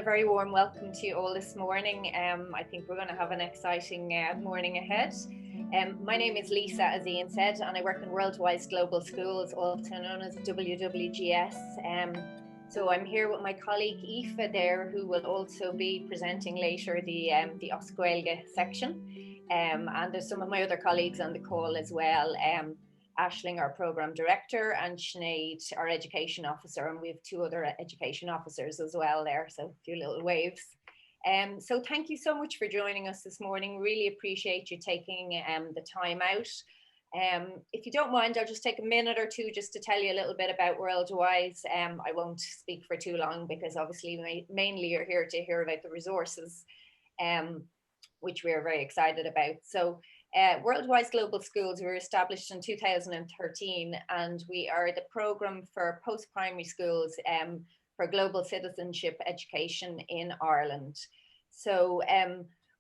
very warm welcome to you all this morning. I think we're going to have an exciting morning ahead. My name is Lisa, as Ian said, and I work in Worldwide Global Schools, also known as WWGS. So I'm here with my colleague Aoife there, who will also be presenting later the Oscuelga section. And there's some of my other colleagues on the call as well. Aisling, our program director, and Sinead, our education officer, and we have two other education officers as well there, so a few little waves. So thank you so much for joining us this morning. Really appreciate you taking the time out. If you don't mind, I'll just take a minute or two just to tell you a little bit about Worldwide. I won't speak for too long because obviously mainly you're here to hear about the resources, which we're very excited about. So Worldwide Global Schools were established in 2013, and we are the program for post-primary schools for global citizenship education in Ireland. So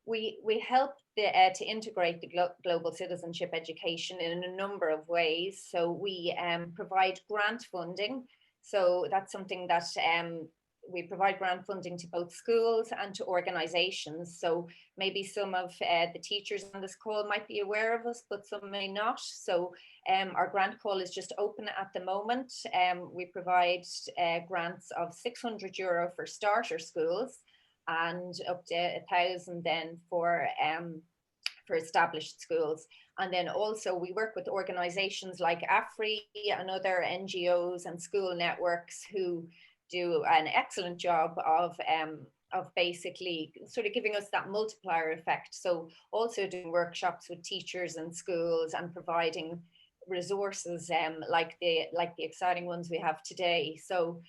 we help to integrate the global citizenship education in a number of ways. So we provide grant funding. So that's something that we provide grant funding to both schools and to organisations. So maybe some of the teachers on this call might be aware of us, but some may not. So our grant call is just open at the moment. We provide grants of €600 for starter schools and up to 1,000 then for established schools. And then also we work with organisations like Afri and other NGOs and school networks who do an excellent job of basically sort of giving us that multiplier effect. So also doing workshops with teachers and schools and providing resources like the exciting ones we have today. So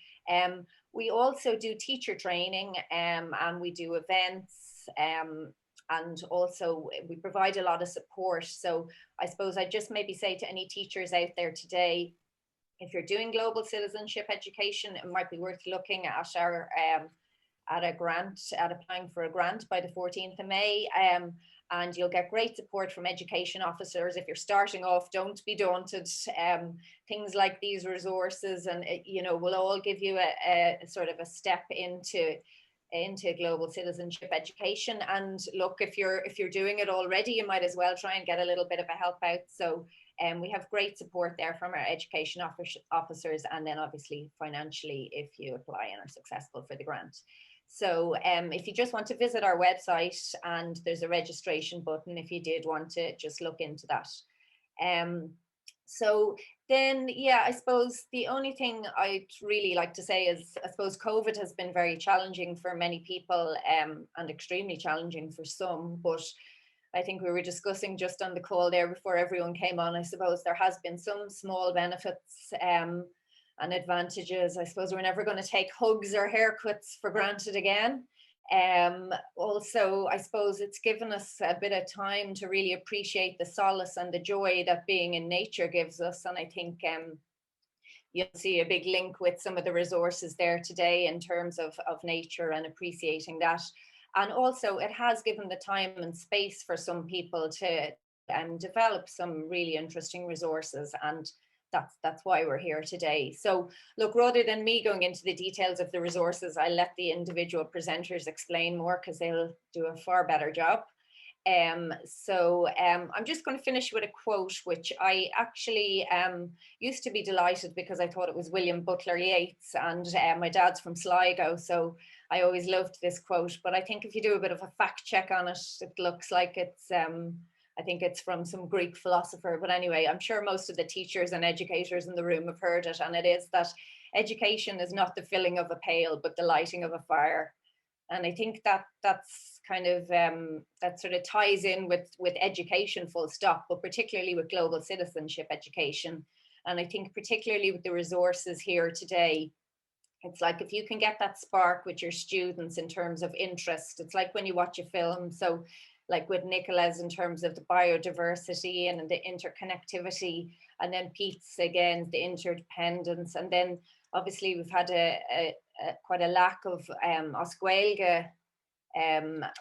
we also do teacher training and we do events and also we provide a lot of support. So I suppose I'd just maybe say to any teachers out there today, if you're doing global citizenship education, it might be worth looking at our applying for a grant by the 14th of May. And you'll get great support from education officers. If you're starting off, don't be daunted. Things like these resources and will all give you a sort of a step into global citizenship education. And look, if you're doing it already, you might as well try and get a little bit of a help out. So we have great support there from our education officers, and then obviously financially if you apply and are successful for the grant. So if you just want to visit our website, and there's a registration button if you did want to just look into that. So then, yeah, I suppose the only thing I'd really like to say is, I suppose COVID has been very challenging for many people and extremely challenging for some, but I think we were discussing just on the call there before everyone came on, I suppose there has been some small benefits and advantages. I suppose we're never going to take hugs or haircuts for granted again. Also, I suppose it's given us a bit of time to really appreciate the solace and the joy that being in nature gives us. And I think you'll see a big link with some of the resources there today in terms of nature and appreciating that. And also it has given the time and space for some people to develop some really interesting resources, and that's why we're here today. So look, rather than me going into the details of the resources, I'll let the individual presenters explain more because they'll do a far better job. I'm just going to finish with a quote, which I actually used to be delighted because I thought it was William Butler Yeats, and my dad's from Sligo, so I always loved this quote. But I think if you do a bit of a fact check on it, it looks like it's, I think it's from some Greek philosopher. But anyway, I'm sure most of the teachers and educators in the room have heard it, and it is that education is not the filling of a pail, but the lighting of a fire. And I think that's kind of, that sort of ties in with education full stop, but particularly with global citizenship education. And I think particularly with the resources here today, it's like if you can get that spark with your students in terms of interest, it's like when you watch a film. So like with Nicola's in terms of the biodiversity and the interconnectivity, and then Pete's again, the interdependence. And then obviously we've had quite a lack of Oscuelga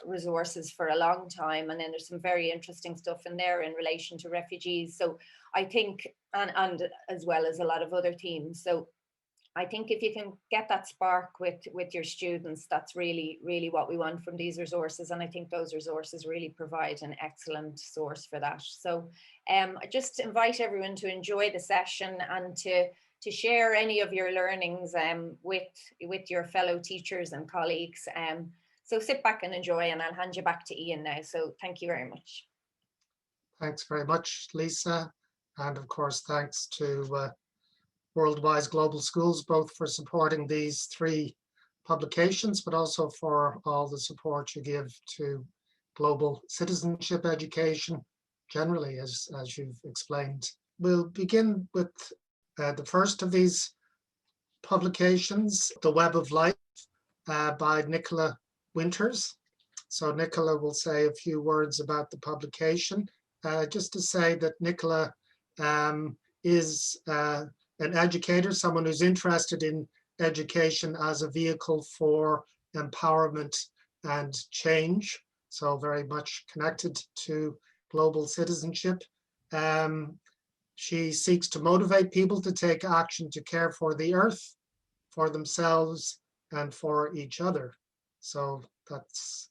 resources for a long time, and then there's some very interesting stuff in there in relation to refugees. So I think, and as well as a lot of other themes. So I think if you can get that spark with your students, that's really, really what we want from these resources. And I think those resources really provide an excellent source for that. So I just invite everyone to enjoy the session and to share any of your learnings with your fellow teachers and colleagues. So sit back and enjoy, and I'll hand you back to Ian now. So thank you very much. Thanks very much, Lisa. And of course, thanks to Worldwise Global Schools, both for supporting these 3 publications, but also for all the support you give to global citizenship education generally, as you've explained. We'll begin with the first of these publications, The Web of Life, by Nicola Winters. So Nicola will say a few words about the publication. Just to say that Nicola is an educator, someone who's interested in education as a vehicle for empowerment and change. So very much connected to global citizenship. She seeks to motivate people to take action to care for the earth, for themselves, and for each other. So that's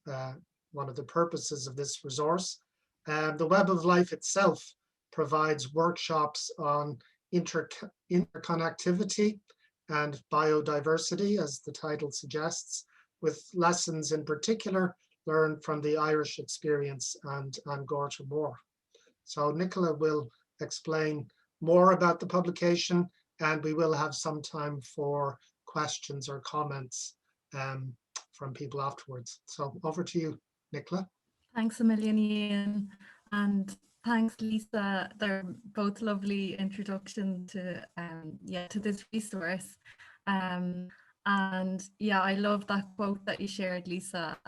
one of the purposes of this resource. The Web of Life itself provides workshops on interconnectivity and biodiversity, as the title suggests, with lessons in particular learned from the Irish experience and An Gorta Mór. So Nicola will explain more about the publication, and we will have some time for questions or comments from people afterwards. So over to you, Nicola. Thanks a million, Ian, and thanks, Lisa. They're both lovely introduction to to this resource. And yeah, I love that quote that you shared, Lisa.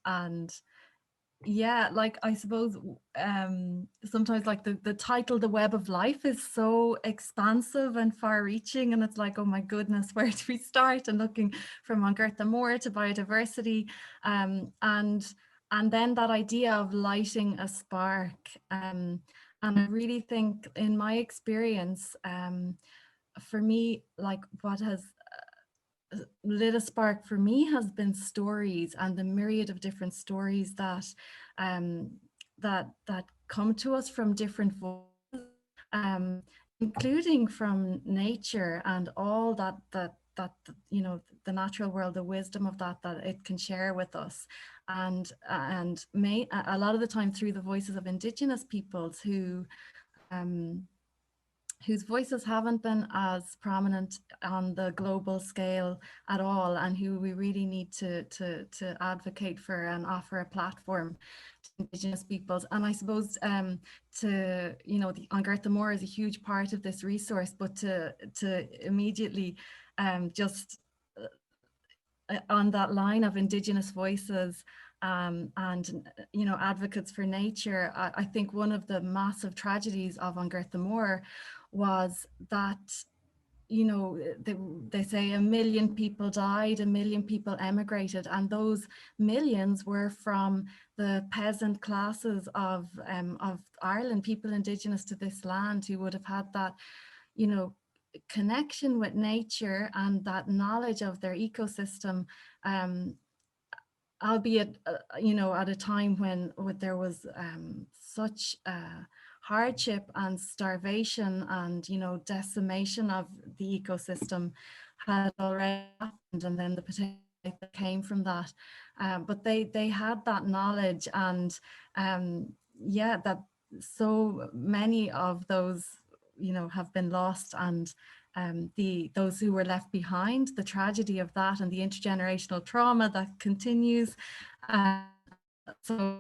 And yeah, like I suppose sometimes like the title, The Web of Life, is so expansive and far-reaching, and it's like, oh my goodness, where do we start? And looking from An Gorta Mór to biodiversity, and then that idea of lighting a spark. And I really think, in my experience, for me, like what has lit a spark for me has been stories, and the myriad of different stories that that come to us from different voices, including from nature and all that you know, the natural world, the wisdom of that it can share with us, and a lot of the time through the voices of Indigenous peoples whose voices haven't been as prominent on the global scale at all, and who we really need to advocate for and offer a platform to Indigenous peoples. And I suppose to, you know, the An Gorta Mór is a huge part of this resource, but to immediately just on that line of Indigenous voices and, you know, advocates for nature, I think one of the massive tragedies of An Gorta Mór was that, you know, they say 1 million people died, 1 million people emigrated, and those millions were from the peasant classes of Ireland, people Indigenous to this land, who would have had that, you know, connection with nature and that knowledge of their ecosystem, albeit you know, at a time when there was such hardship and starvation and, you know, decimation of the ecosystem had already happened, and then the potential that came from that, but they had that knowledge, and yeah, that so many of those, you know, have been lost, and those who were left behind, the tragedy of that and the intergenerational trauma that continues. So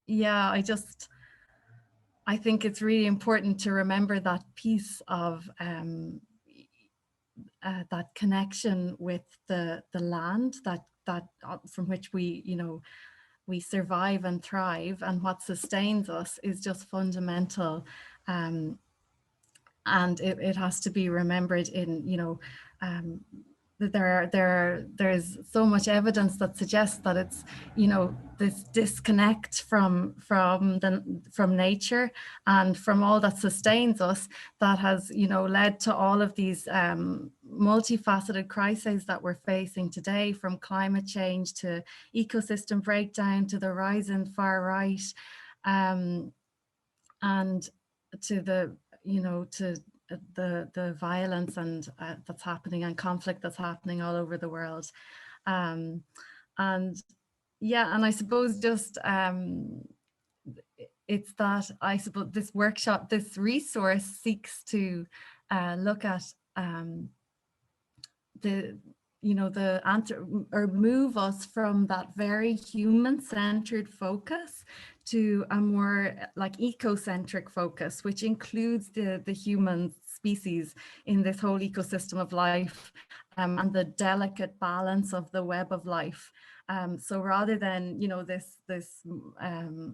yeah, I think it's really important to remember that piece of that connection with the land that from which we, you know, we survive and thrive, and what sustains us is just fundamental. And it has to be remembered in, you know, there's so much evidence that suggests that it's, you know, this disconnect from nature and from all that sustains us that has, you know, led to all of these multifaceted crises that we're facing today, from climate change to ecosystem breakdown to the rise in far right, and to the, you know, to the violence and that's happening, and conflict that's happening all over the world. And yeah, and I suppose just it's that, I suppose this workshop, this resource seeks to look at the, you know, or move us from that very human-centered focus to a more like ecocentric focus, which includes the human species in this whole ecosystem of life, and the delicate balance of the web of life. So rather than, you know, this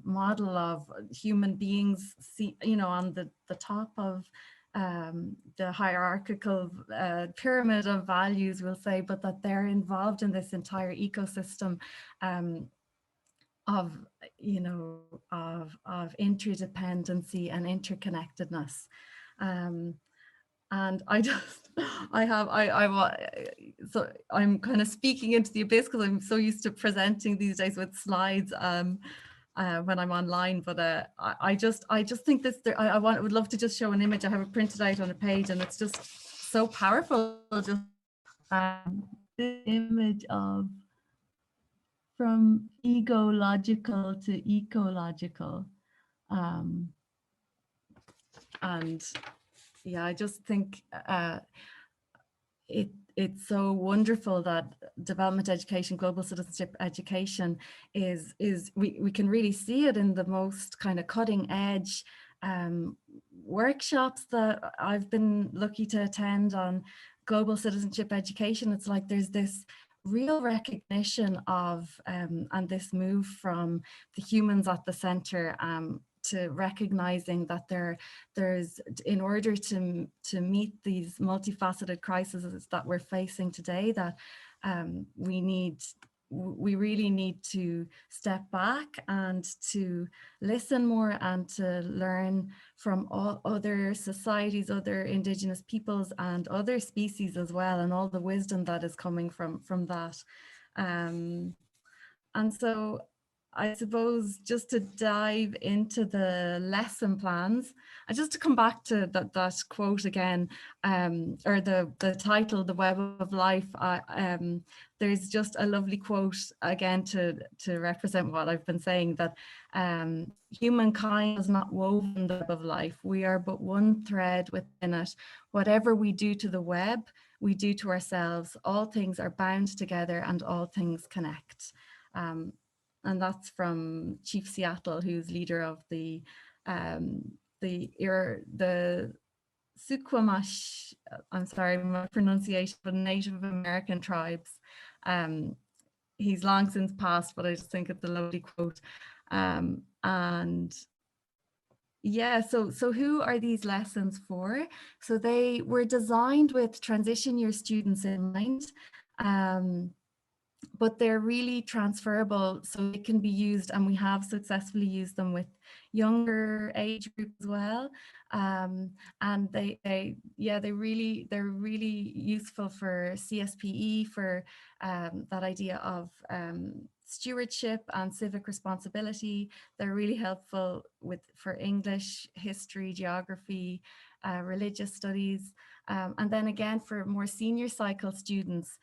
model of human beings, you know, on the top of the hierarchical pyramid of values, we'll say, but that they're involved in this entire ecosystem of, you know, of interdependency and interconnectedness. And so I'm kind of speaking into the abyss because I'm so used to presenting these days with slides when I'm online, but I just think this, would love to just show an image. I have it printed out on a page, and it's just so powerful. Just this image of from ego-logical to ecological, and yeah, I just think it's so wonderful that development education, global citizenship education we can really see it in the most kind of cutting edge workshops that I've been lucky to attend on global citizenship education. It's like there's this real recognition of and this move from the humans at the center to recognizing that there's, in order to meet these multifaceted crises that we're facing today, that we really need to step back and to listen more and to learn from all other societies, other indigenous peoples and other species as well, and all the wisdom that is coming from that. And so I suppose just to dive into the lesson plans, and just to come back to that quote again, or the title, The Web of Life, there's just a lovely quote again to represent what I've been saying, that humankind is not woven the web of life. We are but one thread within it. Whatever we do to the web, we do to ourselves. All things are bound together and all things connect. And that's from Chief Seattle, who's leader of the Suquamish, I'm sorry, my pronunciation, but Native American tribes. He's long since passed, but I just think it's a lovely quote. And yeah, so who are these lessons for? So they were designed with transition year students in mind. But they're really transferable, so they can be used, and we have successfully used them with younger age groups as well. And they're really useful for CSPE, for that idea of stewardship and civic responsibility. They're really helpful for English, history, geography, religious studies. And then again, for more senior cycle students,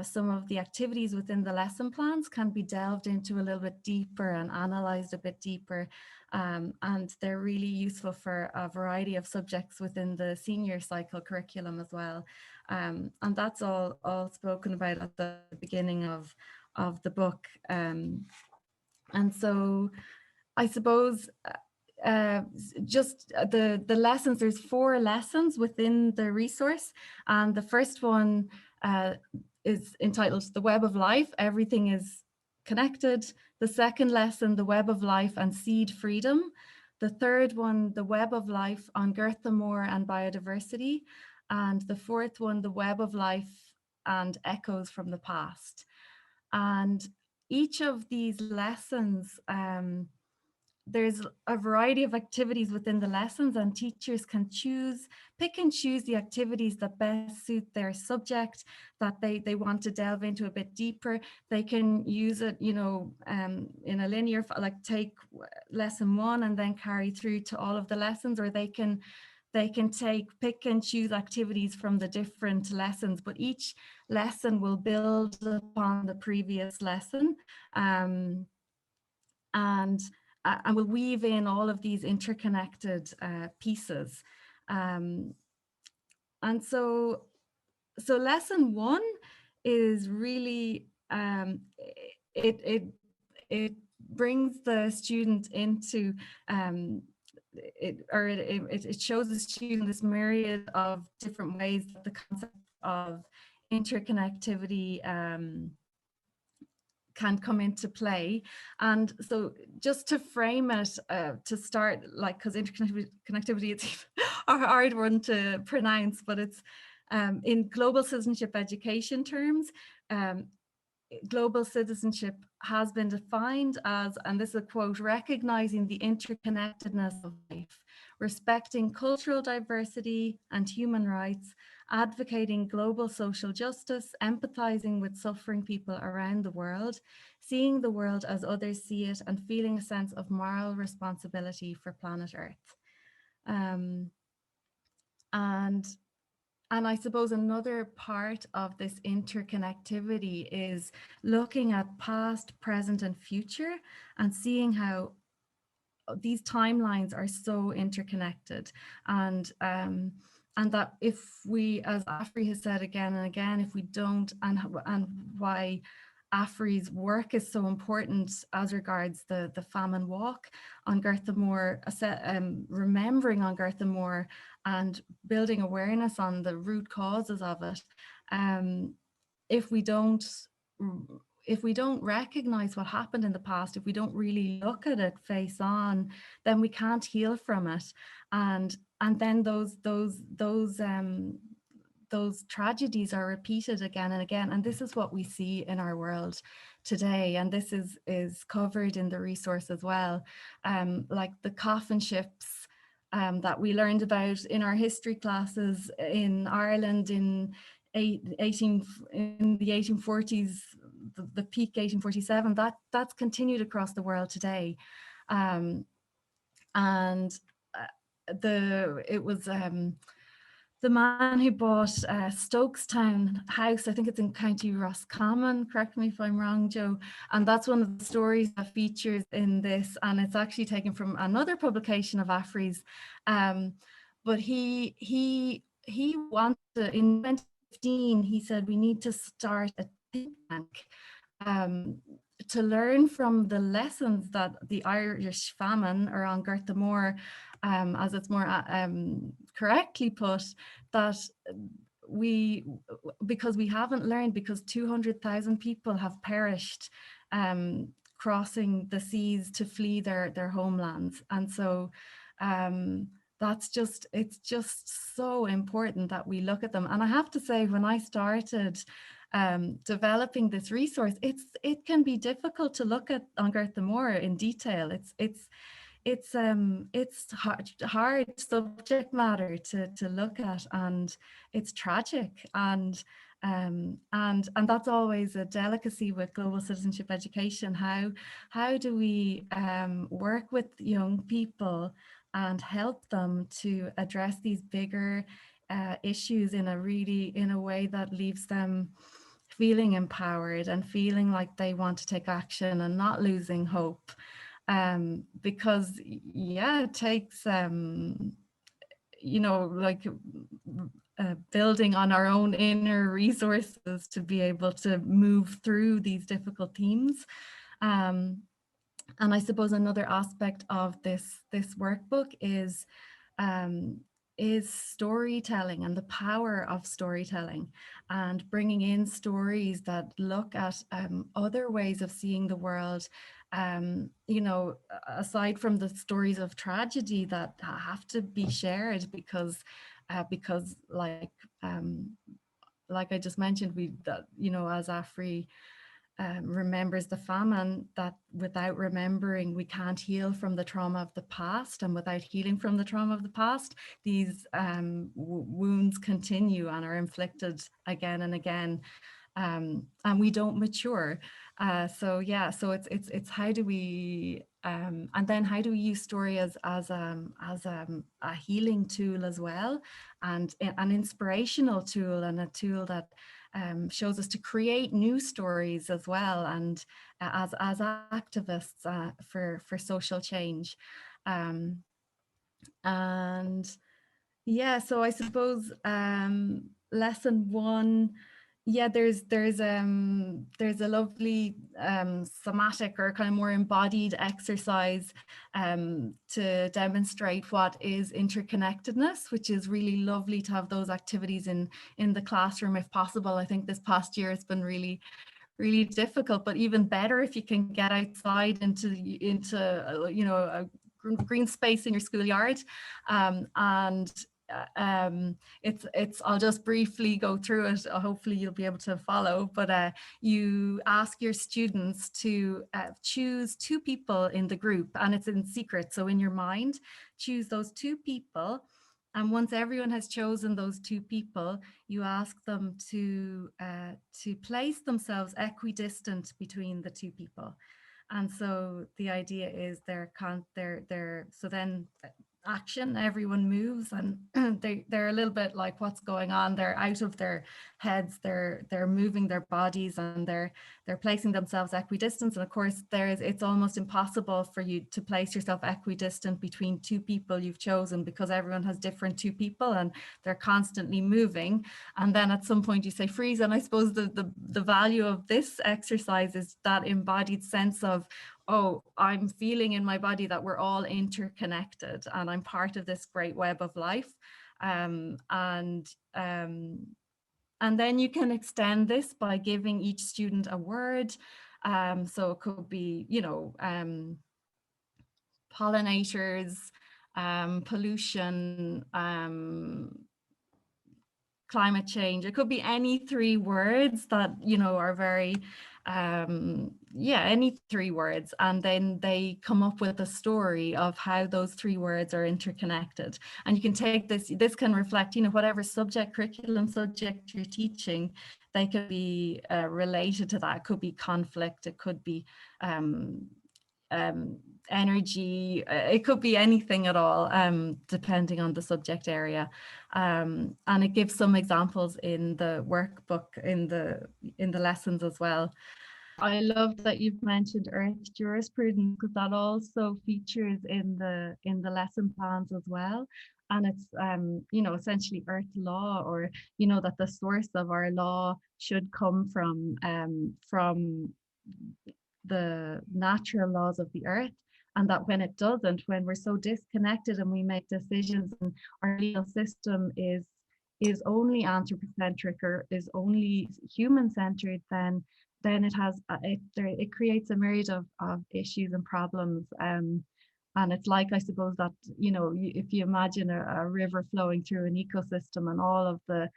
some of the activities within the lesson plans can be delved into a little bit deeper and analysed a bit deeper. And they're really useful for a variety of subjects within the senior cycle curriculum as well. And that's all spoken about at the beginning of the book. And so I suppose just the lessons, there's 4 lessons within the resource, and the first one is entitled The Web of Life, Everything is Connected. The second lesson, The Web of Life and Seed Freedom. The third one, The Web of Life, An Gorta Mór and Biodiversity. And the fourth one, The Web of Life and echoes from the past. And each of these lessons, there's a variety of activities within the lessons, and teachers can pick and choose the activities that best suit their subject, that they want to delve into a bit deeper. They can use it, you know, in a linear, like take lesson 1 and then carry through to all of the lessons, or they can pick and choose activities from the different lessons, but each lesson will build upon the previous lesson, and we'll weave in all of these interconnected pieces. And so lesson 1 is really, it brings the student into, it shows the student this myriad of different ways that the concept of interconnectivity can come into play. And so just to frame it, to start, like, because interconnectivity, it's a hard one to pronounce, but it's in global citizenship education terms, global citizenship has been defined as, and this is a quote, recognizing the interconnectedness of life, respecting cultural diversity and human rights, advocating global social justice, empathizing with suffering people around the world, seeing the world as others see it, and feeling a sense of moral responsibility for planet Earth. And I suppose another part of this interconnectivity is looking at past, present, and future, and seeing how these timelines are so interconnected. And that if we, as Afri has said again and again, if we don't, and why Afri's work is so important as regards the famine walk, An Gorta Mór, remembering An Gorta Mór and building awareness on the root causes of it. If we don't recognize what happened in the past, if we don't really look at it face on, then we can't heal from it. And then those tragedies are repeated again and again. And this is what we see in our world today. And this is covered in the resource as well. Like the coffin ships that we learned about in our history classes in Ireland in the 1840s, the peak 1847, that's continued across the world today. It was the man who bought Stokestown House, I think it's in County Roscommon, correct me if I'm wrong, Joe, and that's one of the stories that features in this, and it's actually taken from another publication of Afri's, but he wanted to, in 2015, he said we need to start a think tank to learn from the lessons that the Irish famine, or An Gorta Mór, as it's more correctly put, that because we haven't learned, because 200,000 people have perished crossing the seas to flee their homelands. And so it's just so important that we look at them. And I have to say, when I started developing this resource, it can be difficult to look at An Gorta Mór in detail. It's hard subject matter to look at, and it's tragic, and that's always a delicacy with global citizenship education. How do we work with young people and help them to address these bigger issues in a way that leaves them feeling empowered and feeling like they want to take action and not losing hope, because it takes building on our own inner resources to be able to move through these difficult themes. And I suppose another aspect of this workbook is storytelling and the power of storytelling, and bringing in stories that look at other ways of seeing the world, aside from the stories of tragedy that have to be shared, because like like I just mentioned, as Afri remembers the famine, that without remembering, we can't heal from the trauma of the past, and without healing from the trauma of the past, these wounds continue and are inflicted again and again, and we don't mature. So it's how do we and then how do we use story as a healing tool as well, and an inspirational tool, and a tool that shows us to create new stories as well, and as activists for social change. And yeah, so I suppose lesson one, yeah, there's a lovely somatic or kind of more embodied exercise to demonstrate what is interconnectedness, which is really lovely to have those activities in the classroom if possible. I think this past year has been really difficult, but even better if you can get outside into a green space in your schoolyard. And it's I'll just briefly go through it. Hopefully you'll be able to follow, but you ask your students to choose two people in the group, and it's in secret, so in your mind choose those two people, and once everyone has chosen those two people, you ask them to place themselves equidistant between the two people. And so the idea is so then action, everyone moves, and they're a little bit like, what's going on? They're out of their heads, they're moving their bodies, and they're placing themselves equidistant. And of course it's almost impossible for you to place yourself equidistant between two people you've chosen, because everyone has different two people and they're constantly moving. And then at some point you say freeze. And I suppose the value of this exercise is that embodied sense of, oh, I'm feeling in my body that we're all interconnected and I'm part of this great web of life. And then you can extend this by giving each student a word. So it could be, pollinators, pollution, climate change. It could be any three words that, are very, any three words. And then they come up with a story of how those three words are interconnected. And you can take this can reflect, whatever curriculum subject you're teaching, they could be related to that. It could be conflict, it could be energy, it could be anything at all, depending on the subject area. And it gives some examples in the workbook, in the lessons as well. I love that you've mentioned Earth Jurisprudence, because that also features in the lesson plans as well. And it's essentially Earth law, or that the source of our law should come from the natural laws of the earth, and that when it doesn't, when we're so disconnected and we make decisions and our legal system is only anthropocentric or is only human-centered, then it creates a myriad of issues and problems. And it's like, I suppose, that if you imagine a river flowing through an ecosystem and all of the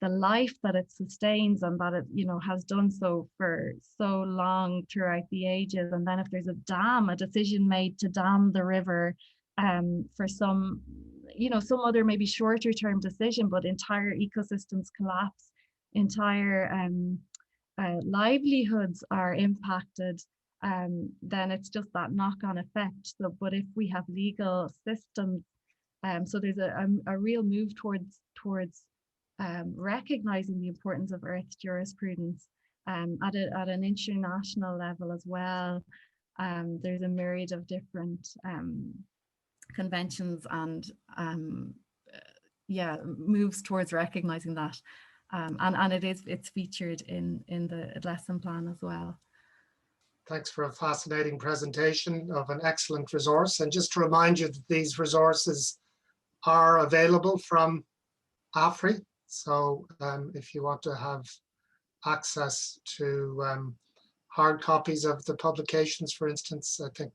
life that it sustains, and that it has done so for so long throughout the ages, and then if there's a decision made to dam the river for some other maybe shorter term decision, but entire ecosystems collapse, entire livelihoods are impacted, then it's just that knock-on effect. So, but if we have legal systems, so there's a real move towards recognizing the importance of Earth jurisprudence at an international level as well. There's a myriad of different conventions and moves towards recognizing that, and it's featured in the lesson plan as well. Thanks for a fascinating presentation of an excellent resource. And just to remind you that these resources are available from Afri. So if you want to have access to hard copies of the publications, for instance, I think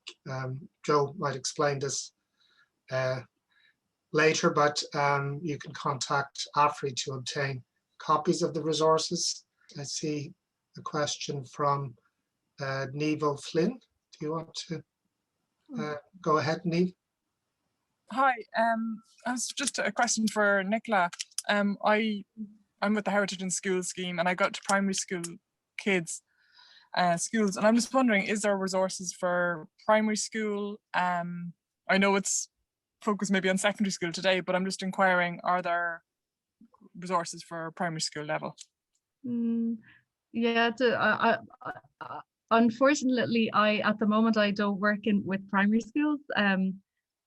Joe might explain this later, but you can contact Afri to obtain copies of the resources. I see a question from Niamh Flynn. Do you want to go ahead, Niamh? Hi, it's just a question for Nicola. I'm with the Heritage in School scheme, and I got to primary school kids schools, and I'm just wondering, is there resources for primary school? I know it's focused maybe on secondary school today, but I'm just inquiring, are there resources for primary school level? Yeah, unfortunately, at the moment I don't work with primary schools.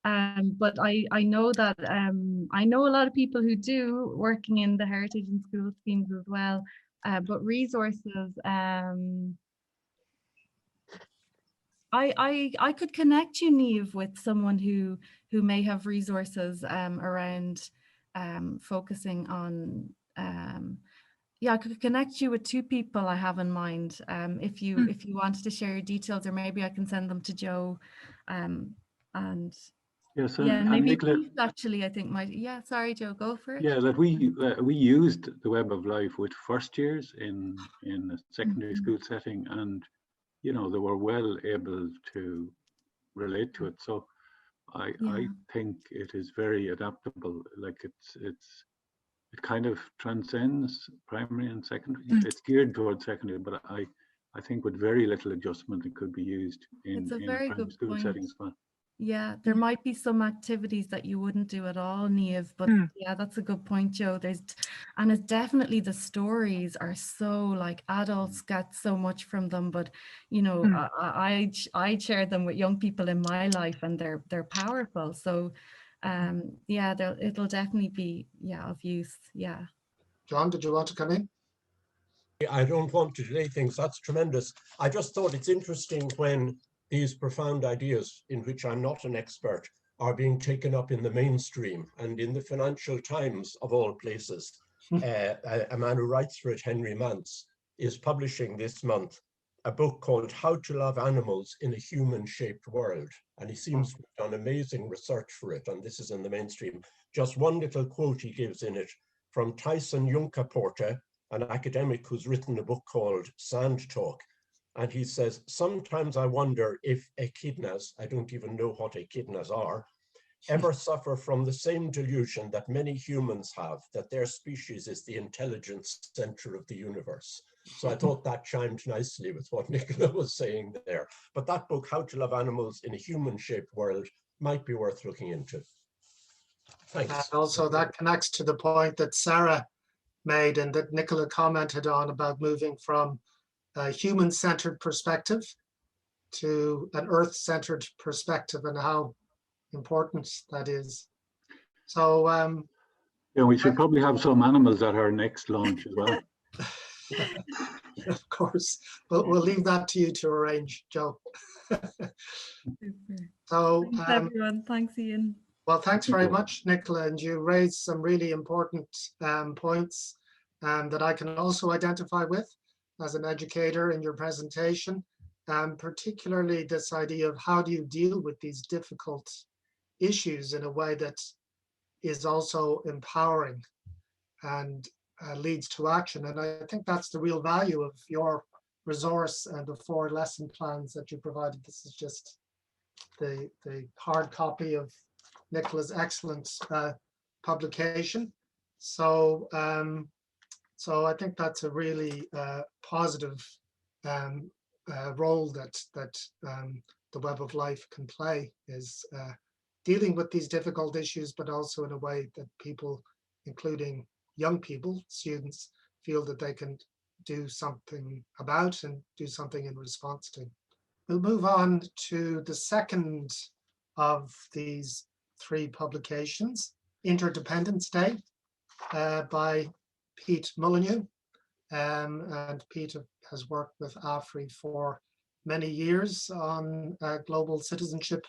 But I know that I know a lot of people who do, working in the Heritage and School schemes as well. But resources, I could connect you, Niamh, with someone who may have resources around focusing on. Yeah, I could connect you with two people I have in mind. If you wanted to share your details, or maybe I can send them to Joe. And yes, yeah, maybe Nicola, Pete actually, I think might. Yeah, sorry, Joe, go for it. yeah, that we used the Web of Life with first years in a secondary school setting, and you know, they were well able to relate to it. So I think it is very adaptable. Like it kind of transcends primary and secondary. It's geared towards secondary, but I think with very little adjustment it could be used in primary school settings as well. Yeah, there might be some activities that you wouldn't do at all, Niamh, but yeah, that's a good point, Joe. And it's definitely, the stories are so, like, adults get so much from them, but you know, I share them with young people in my life, and they're powerful. So yeah, it'll definitely be of use. Yeah. John, did you want to come in? I don't want to delay things. That's tremendous. I just thought it's interesting when these profound ideas, in which I'm not an expert, are being taken up in the mainstream. And in the Financial Times, of all places, a man who writes for it, Henry Mance, is publishing this month a book called How to Love Animals in a Human-Shaped World. And he seems to have done amazing research for it, and this is in the mainstream. Just one little quote he gives in it from Tyson Yunkaporta, an academic who's written a book called Sand Talk. And he says, sometimes I wonder if echidnas, I don't even know what echidnas are, ever suffer from the same delusion that many humans have, that their species is the intelligence center of the universe. So I thought that chimed nicely with what Nicola was saying there. But that book, How to Love Animals in a Human-Shaped World, might be worth looking into. Thanks. And also that connects to the point that Sarah made and that Nicola commented on about moving from a human-centered perspective to an earth-centered perspective, and how important that is. So yeah, we should probably have some animals at our next launch as well. Of course, but we'll leave that to you to arrange, Joe. So thanks, everyone. Thanks, Ian. Well, thanks very much, Nicola, and you raised some really important points that I can also identify with as an educator in your presentation, particularly this idea of how do you deal with these difficult issues in a way that is also empowering and leads to action. And I think that's the real value of your resource and the 4 lesson plans that you provided. This is just the hard copy of Nicola's excellent publication. So so I think that's a really positive role that the Web of Life can play, is dealing with these difficult issues, but also in a way that people, including young people, students, feel that they can do something about and do something in response to. We'll move on to the second of these 3 publications, Interdependence Day by Pete Mullineaux. And Pete has worked with Afri for many years on global citizenship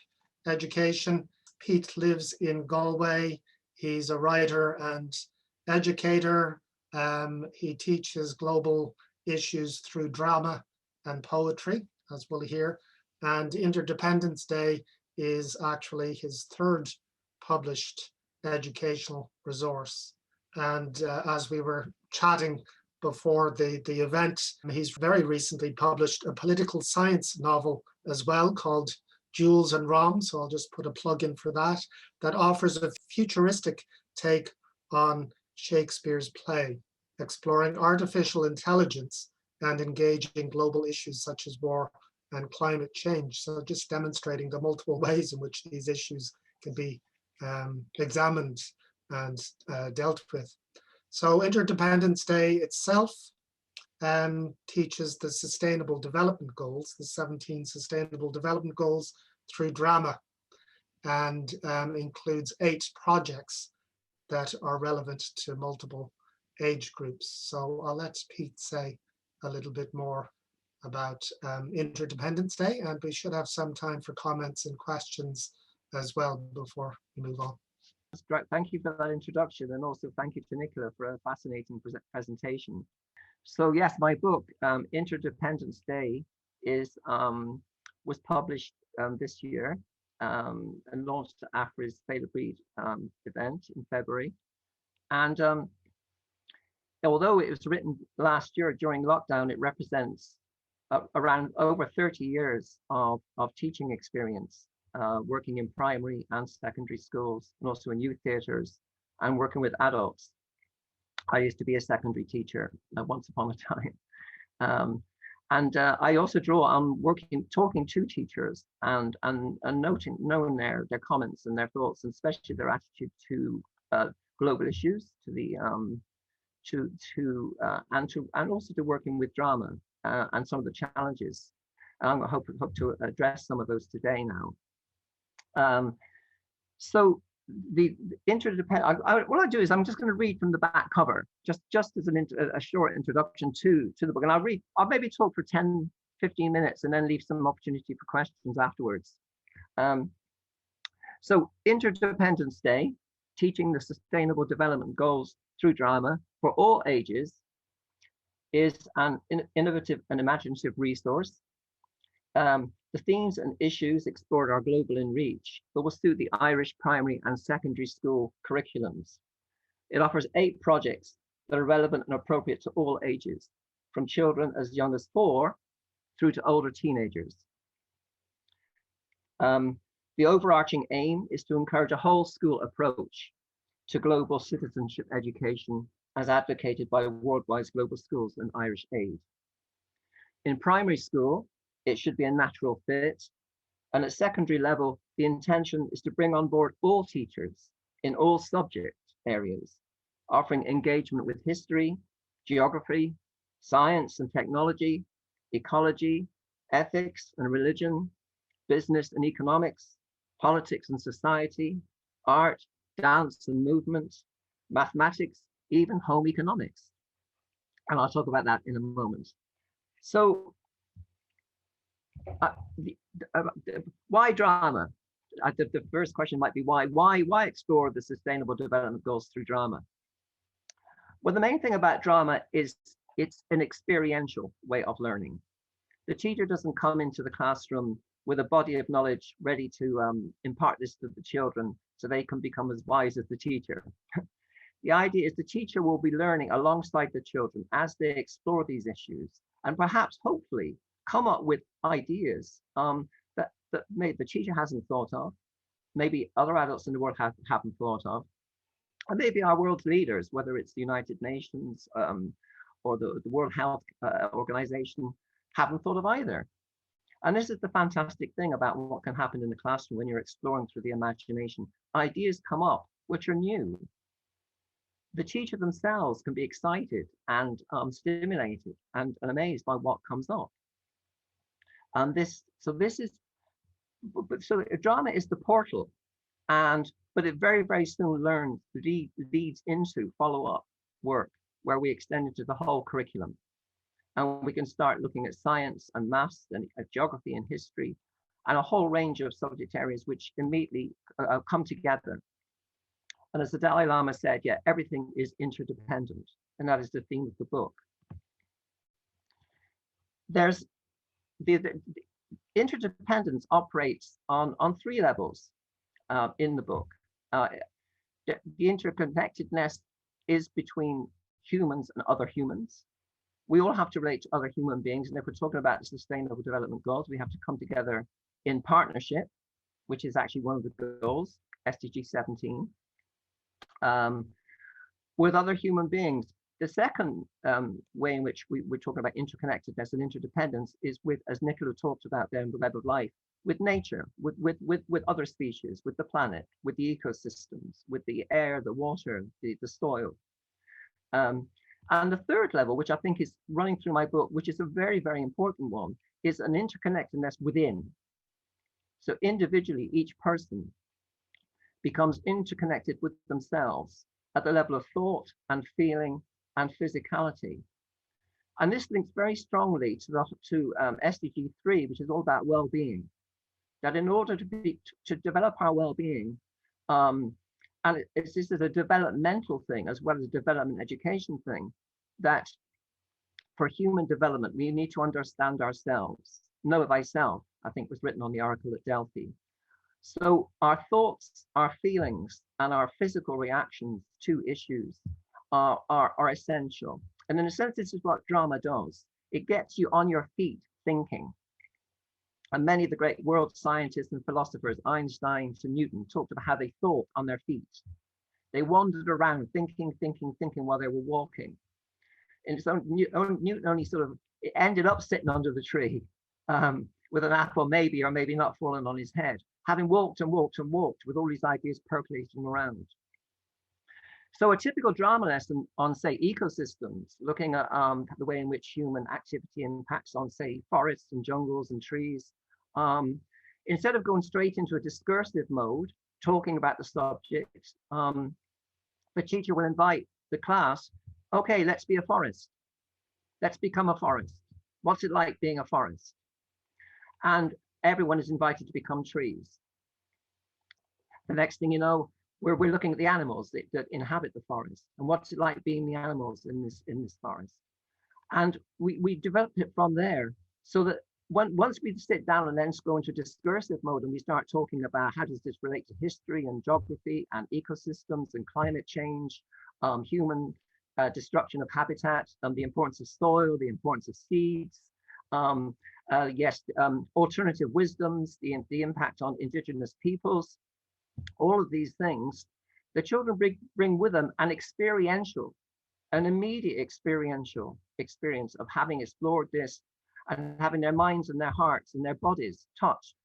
education. Pete lives in Galway. He's a writer and educator. He teaches global issues through drama and poetry, as we'll hear. And Interdependence Day is actually his 3rd published educational resource. And as we were chatting before the event. He's very recently published a political science novel as well called Jules and Rom, so I'll just put a plug in for that, that offers a futuristic take on Shakespeare's play, exploring artificial intelligence and engaging global issues such as war and climate change. So just demonstrating the multiple ways in which these issues can be examined and dealt with. So Interdependence Day itself teaches the Sustainable Development Goals, the 17 Sustainable Development Goals, through drama, and includes 8 projects that are relevant to multiple age groups. So I'll let Pete say a little bit more about Interdependence Day, and we should have some time for comments and questions as well before we move on. That's great. Thank you for that introduction, and also thank you to Nicola for a fascinating presentation. So yes, my book, Interdependence Day, was published this year and launched at Afri's Failabreed event in February. And although it was written last year during lockdown, it represents around over 30 years of teaching experience, working in primary and secondary schools, and also in youth theatres, and working with adults. I used to be a secondary teacher once upon a time. I also draw on talking to teachers and knowing their comments and their thoughts, and especially their attitude to global issues, to the and also to working with drama and some of the challenges. I hope to address some of those today now. So the interdependent. What I'll do is I'm just going to read from the back cover, just as a short introduction to the book, and I'll maybe talk for 10-15 minutes and then leave some opportunity for questions afterwards. So Interdependence Day, teaching the Sustainable Development Goals through drama for all ages, is an innovative and imaginative resource. The themes and issues explored are global in reach, but will suit the Irish primary and secondary school curriculums. It offers 8 projects that are relevant and appropriate to all ages, from children as young as 4 through to older teenagers. The overarching aim is to encourage a whole school approach to global citizenship education as advocated by Worldwide Global Schools and Irish Aid. In primary school, it should be a natural fit. And at secondary level, the intention is to bring on board all teachers in all subject areas, offering engagement with history, geography, science and technology, ecology, ethics and religion, business and economics, politics and society, art, dance and movement, mathematics, even home economics. And I'll talk about that in a moment. So, why drama? The first question might be why explore the Sustainable Development Goals through drama? Well, the main thing about drama is it's an experiential way of learning. The teacher doesn't come into the classroom with a body of knowledge ready to impart this to the children so they can become as wise as the teacher. The idea is the teacher will be learning alongside the children as they explore these issues, and perhaps hopefully come up with ideas that maybe the teacher hasn't thought of, maybe other adults in the world haven't thought of, and maybe our world's leaders, whether it's the United Nations or the World Health Organization, haven't thought of either. And this is the fantastic thing about what can happen in the classroom when you're exploring through the imagination. Ideas come up which are new. The teacher themselves can be excited and stimulated and amazed by what comes up. And so drama is the portal, but it very, very soon leads into follow-up work where we extend it to the whole curriculum. And we can start looking at science and maths and geography and history and a whole range of subject areas which immediately come together. And as the Dalai Lama said, yeah, everything is interdependent. And that is the theme of the book. There's the interdependence operates on 3 levels in the book. The interconnectedness is between humans and other humans. We all have to relate to other human beings. And if we're talking about the Sustainable Development Goals, we have to come together in partnership, which is actually one of the goals, SDG 17, with other human beings. The second way in which we're talking about interconnectedness and interdependence is with, as Nicola talked about there in the Web of Life, with nature, with other species, with the planet, with the ecosystems, with the air, the water, the soil. And the third level, which I think is running through my book, which is a very, very important one, is an interconnectedness within. So individually, each person becomes interconnected with themselves at the level of thought and feeling and physicality. And this links very strongly to SDG 3, which is all about well-being. That in order to develop our well-being, and this is a developmental thing as well as a development education thing, that for human development, we need to understand ourselves. Know thyself, I think, was written on the oracle at Delphi. So our thoughts, our feelings, and our physical reactions to issues are essential. And in a sense, this is what drama does. It gets you on your feet thinking. And many of the great world scientists and philosophers, Einstein to Newton, talked about how they thought on their feet. They wandered around thinking while they were walking. And so Newton only sort of ended up sitting under the tree with an apple maybe or maybe not falling on his head, having walked and walked and walked with all these ideas percolating around. So a typical drama lesson on, say, ecosystems, looking at the way in which human activity impacts on, say, forests and jungles and trees, instead of going straight into a discursive mode, talking about the subject, the teacher will invite the class, okay, let's be a forest. Let's become a forest. What's it like being a forest? And everyone is invited to become trees. The next thing you know, we're looking at the animals that inhabit the forest, and what's it like being the animals in this forest. And we developed it from there, so that once we sit down and then go into discursive mode and we start talking about how does this relate to history and geography and ecosystems and climate change, human destruction of habitat, the importance of soil, the importance of seeds, alternative wisdoms, the impact on indigenous peoples, all of these things, the children bring with them an immediate experiential experience of having explored this and having their minds and their hearts and their bodies touched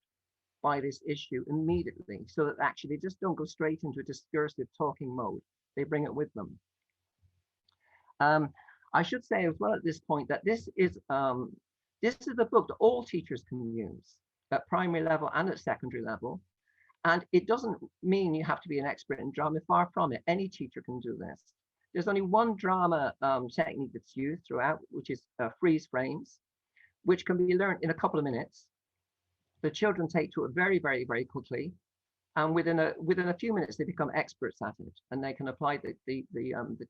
by this issue immediately, so that actually they just don't go straight into a discursive talking mode. They bring it with them. I should say as well at this point that this is a book that all teachers can use at primary level and at secondary level. And it doesn't mean you have to be an expert in drama, far from it. Any teacher can do this. There's only one drama technique that's used throughout, which is freeze frames, which can be learned in a couple of minutes. The children take to it very, very, very quickly. And within a few minutes, they become experts at it, and they can apply the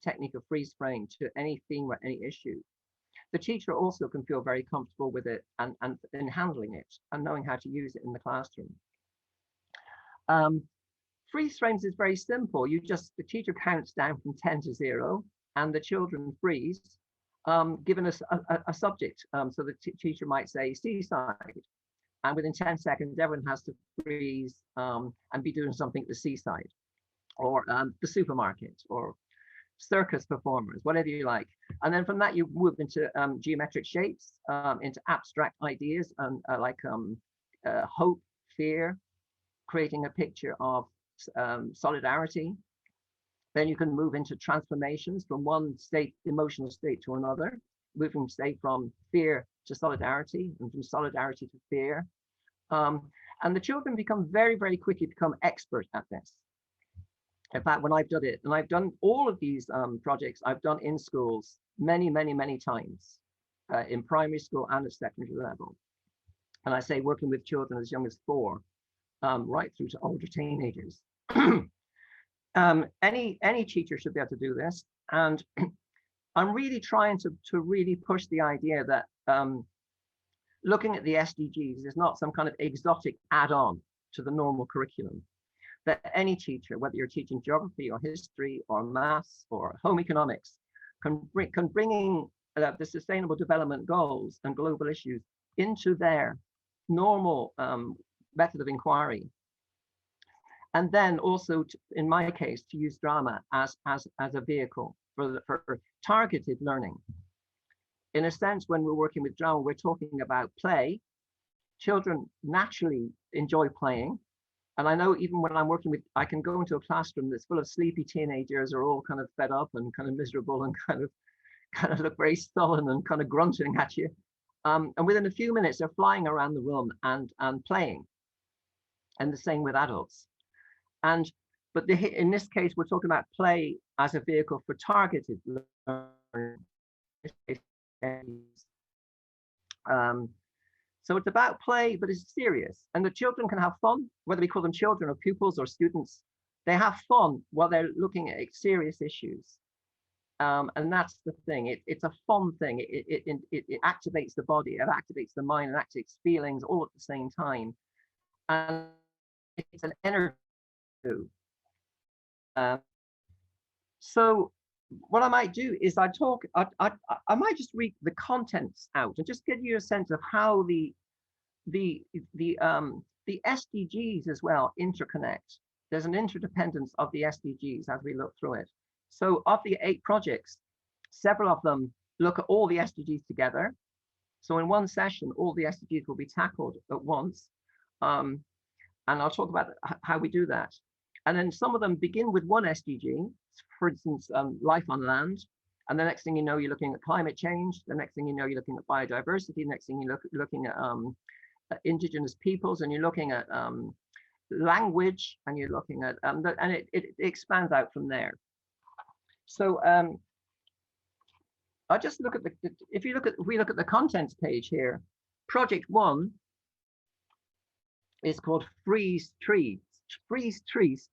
technique of freeze frame to any theme or any issue. The teacher also can feel very comfortable with it and in handling it and knowing how to use it in the classroom. Freeze frames is very simple. The teacher counts down from 10 to 0, and the children freeze, given a subject. So the teacher might say seaside, and within 10 seconds, everyone has to freeze and be doing something at the seaside, or the supermarket, or circus performers, whatever you like. And then from that, you move into geometric shapes, into abstract ideas, and like hope, fear, creating a picture of solidarity. Then you can move into transformations from one emotional state to another, moving, say, from fear to solidarity and from solidarity to fear. And the children very, very quickly become expert at this. In fact, when I've done it, and I've done all of these projects, I've done in schools many, many, many times, in primary school and at secondary level. And I say working with children as young as 4, right through to older teenagers. Any teacher should be able to do this. And I'm really trying to really push the idea that looking at the SDGs is not some kind of exotic add-on to the normal curriculum. That any teacher, whether you're teaching geography or history or maths or home economics, can bringing the Sustainable Development Goals and global issues into their normal method of inquiry. And then also, in my case, to use drama as a vehicle for targeted learning. In a sense, when we're working with drama, we're talking about play. Children naturally enjoy playing. And I know even when I'm working with, I can go into a classroom that's full of sleepy teenagers who are all kind of fed up and kind of miserable and kind of look very sullen and kind of grunting at you. And within a few minutes, they're flying around the room and playing. And the same with adults. But in this case, we're talking about play as a vehicle for targeted learning. So it's about play, but it's serious. And the children can have fun, whether we call them children or pupils or students. They have fun while they're looking at serious issues. And that's the thing. It's a fun thing. It activates the body, it activates the mind, and activates feelings all at the same time. And it's an energy. So what I might do is I might just read the contents out and just give you a sense of how the SDGs as well interconnect. There's an interdependence of the SDGs as we look through it. So of the 8 projects, several of them look at all the SDGs together. So in one session, all the SDGs will be tackled at once. And I'll talk about how we do that. And then some of them begin with one SDG, for instance, life on land. And the next thing you know, you're looking at climate change. The next thing you know, you're looking at biodiversity. The next thing you're looking at indigenous peoples, and you're looking at language, and you're looking at, and it expands out from there. So I just look at if we look at the contents page here, project 1 is called Freeze Trees,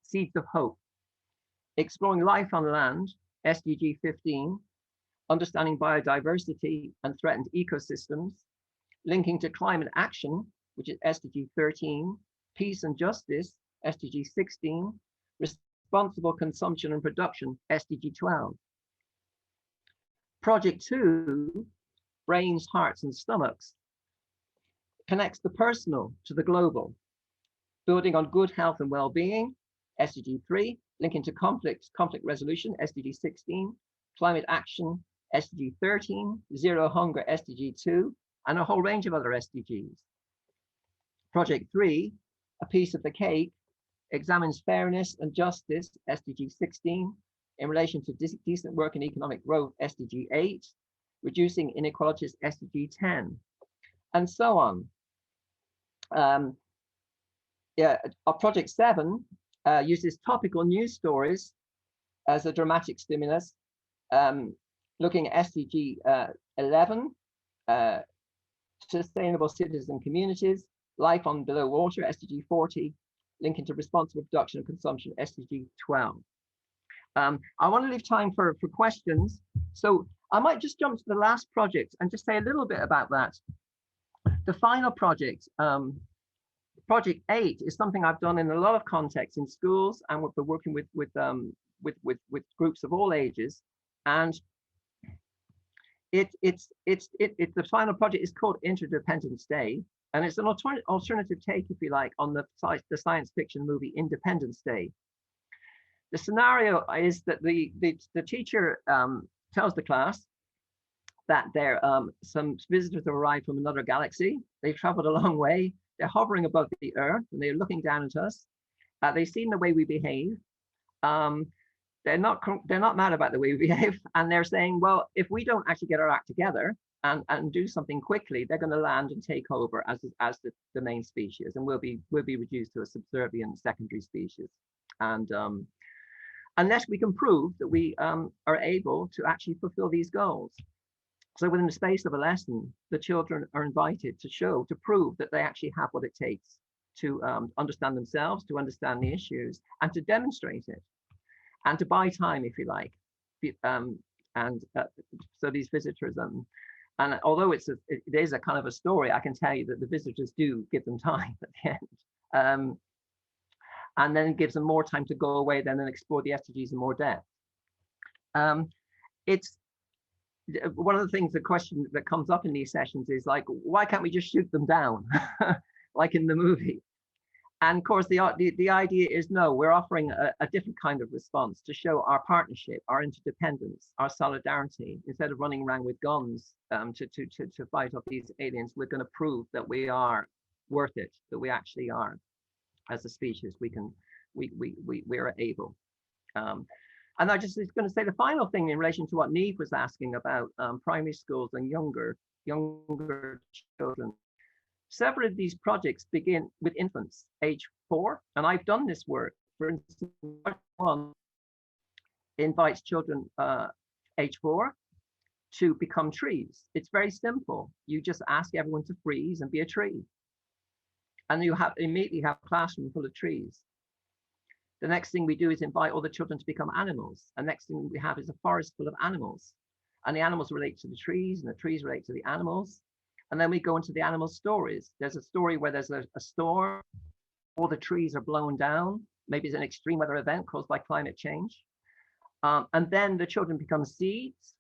Seeds of Hope, exploring life on land, SDG 15, understanding biodiversity and threatened ecosystems, linking to climate action, which is SDG 13, peace and justice, SDG 16, responsible consumption and production, SDG 12. Project 2, brains, hearts and stomachs, connects the personal to the global, building on good health and well-being, SDG 3, linking to conflict resolution, SDG 16, climate action, SDG 13, zero hunger, SDG 2, and a whole range of other SDGs. Project 3, a piece of the cake, examines fairness and justice, SDG 16, in relation to decent work and economic growth, SDG 8, reducing inequalities, SDG 10, and so on. Our project 7 uses topical news stories as a dramatic stimulus, looking at SDG 11, sustainable citizen communities, life on below water, SDG 40, linking to responsible production and consumption, SDG 12. I want to leave time for questions. So I might just jump to the last project and just say a little bit about that. The final project, project 8, is something I've done in a lot of contexts in schools, and we've been working with groups of all ages. And the final project is called Interdependence Day, and it's an alternative take, if you like, on the science fiction movie Independence Day. The scenario is that the teacher tells the class that there some visitors have arrived from another galaxy. They've traveled a long way. They're hovering above the Earth, and they're looking down at us. They've seen the way we behave. They're not mad about the way we behave, and they're saying, well, if we don't actually get our act together and do something quickly, they're going to land and take over as the main species, and we'll be reduced to a subservient secondary species. And unless we can prove that we are able to actually fulfill these goals. So within the space of a lesson, the children are invited to prove that they actually have what it takes to understand themselves, to understand the issues, and to demonstrate it, and to buy time, if you like. So these visitors, and although it is a kind of a story, I can tell you that the visitors do give them time at the end. And then it gives them more time to go away then and explore the SDGs in more depth. one of the things, the question that comes up in these sessions is like, why can't we just shoot them down, like in the movie? And of course, the idea is, no, we're offering a different kind of response to show our partnership, our interdependence, our solidarity. Instead of running around with guns to fight off these aliens, we're going to prove that we are worth it, that we actually are, as a species, we are able. And I just was going to say the final thing in relation to what Niamh was asking about primary schools and younger children. Several of these projects begin with infants, age 4, and I've done this work. For instance, one invites children age 4 to become trees. It's very simple. You just ask everyone to freeze and be a tree. And you immediately have a classroom full of trees. The next thing we do is invite all the children to become animals. And next thing we have is a forest full of animals. And the animals relate to the trees, and the trees relate to the animals. And then we go into the animal stories. There's a story where there's a storm, all the trees are blown down. Maybe it's an extreme weather event caused by climate change. And then the children become seeds,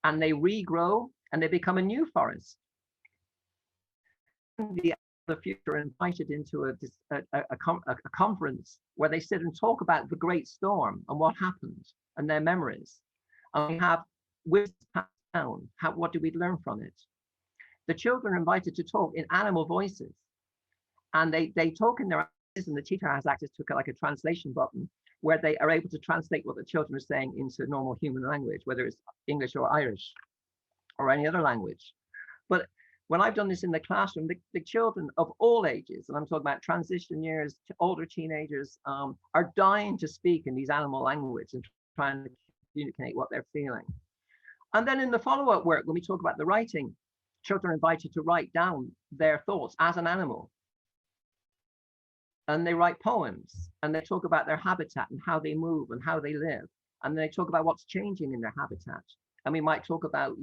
and they regrow, and they become a new forest. The future are invited into a conference where they sit and talk about the great storm and what happened and their memories. And we have wisdom passed down. What do we learn from it? The children are invited to talk in animal voices, and they talk in their voices, and the teacher has access to like a translation button where they are able to translate what the children are saying into normal human language, whether it's English or Irish or any other language. But when I've done this in the classroom, the children of all ages, and I'm talking about transition years to older teenagers, are dying to speak in these animal language and trying to communicate what they're feeling. And then in the follow-up work, when we talk about the writing, children are invited to write down their thoughts as an animal. And they write poems, and they talk about their habitat and how they move and how they live. And they talk about what's changing in their habitat. And we might talk about,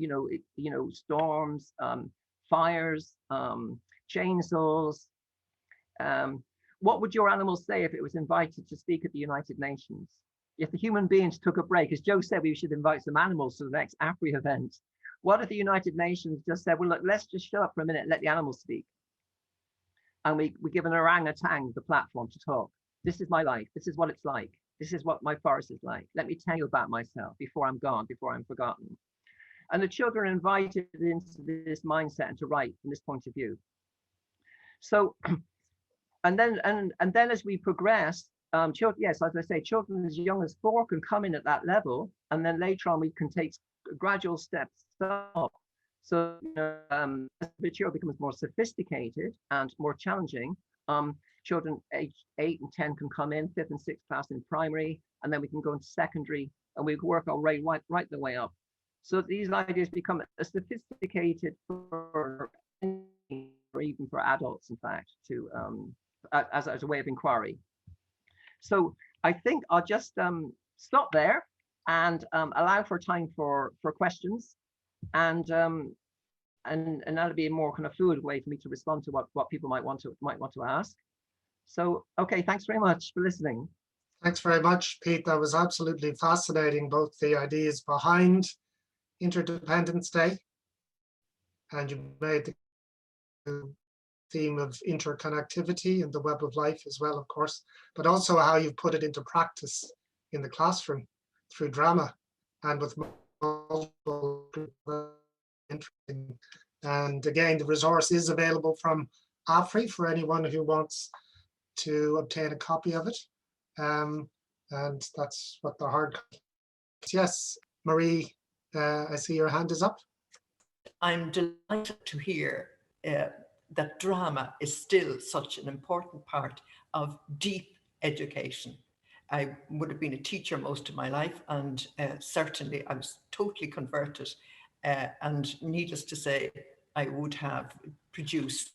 storms, fires, chainsaws. What would your animals say if it was invited to speak at the United Nations? If the human beings took a break, as Joe said, we should invite some animals to the next Afri event. What if the United Nations just said, well, look, let's just shut up for a minute and let the animals speak. And we give an orangutan the platform to talk. This is my life. This is what it's like. This is what my forest is like. Let me tell you about myself before I'm gone, before I'm forgotten. And the children are invited into this mindset and to write from this point of view. So, and then as we progress, children, yes, as I say, children as young as 4 can come in at that level, and then later on we can take gradual steps up. So as the material becomes more sophisticated and more challenging, children aged 8 and 10 can come in, 5th and 6th class in primary, and then we can go into secondary, and we can work our way right the way up. So these ideas become sophisticated for even for adults, in fact, to as a way of inquiry. So I think I'll just stop there and allow for time for questions, and that'll be a more kind of fluid way for me to respond to what people might want to ask. So okay, thanks very much for listening. Thanks very much, Pete. That was absolutely fascinating, both the ideas behind Interdependence Day, and you made the theme of interconnectivity and the web of life as well, of course, but also how you've put it into practice in the classroom through drama and with multiple. And again, the resource is available from Afri for anyone who wants to obtain a copy of it. And that's what the hard copy is. Yes, Marie, I see your hand is up. I'm delighted to hear that drama is still such an important part of deep education. I would have been a teacher most of my life, and certainly I was totally converted. And needless to say, I would have produced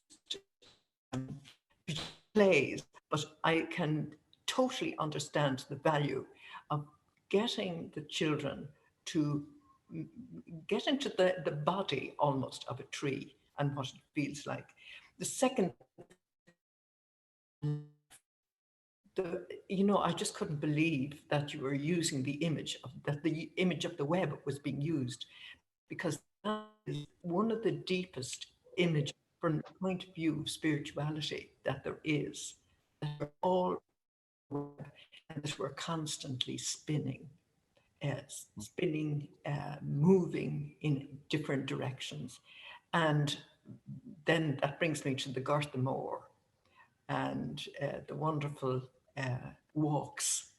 plays, but I can totally understand the value of getting the children to get into the body almost of a tree and what it feels like. The second, I just couldn't believe that you were using the image of that the image of the web was being used. because that is one of the deepest images from the point of view of spirituality that there is, that we're all and that we're constantly spinning, moving in different directions. And then that brings me to the An Gorta Mór and the wonderful walks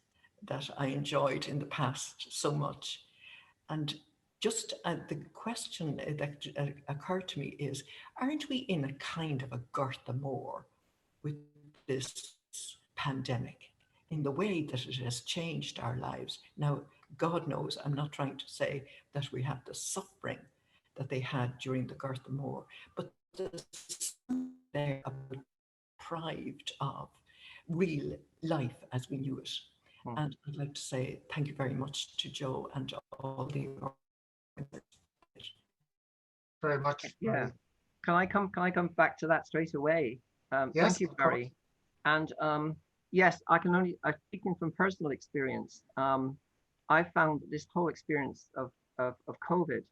that I enjoyed in the past so much. And just the question that occurred to me is, aren't we in a kind of a An Gorta Mór with this pandemic, in the way that it has changed our lives? Now, God knows, I'm not trying to say that we have the suffering that they had during the An Gorta Mór, but they're deprived of real life as we knew it. And I'd like to say thank you very much to Joe and to all the very much. Yeah. Can I come back to that straight away? Yes, thank you, Barry. And yes, I'm speaking from personal experience. I found this whole experience of COVID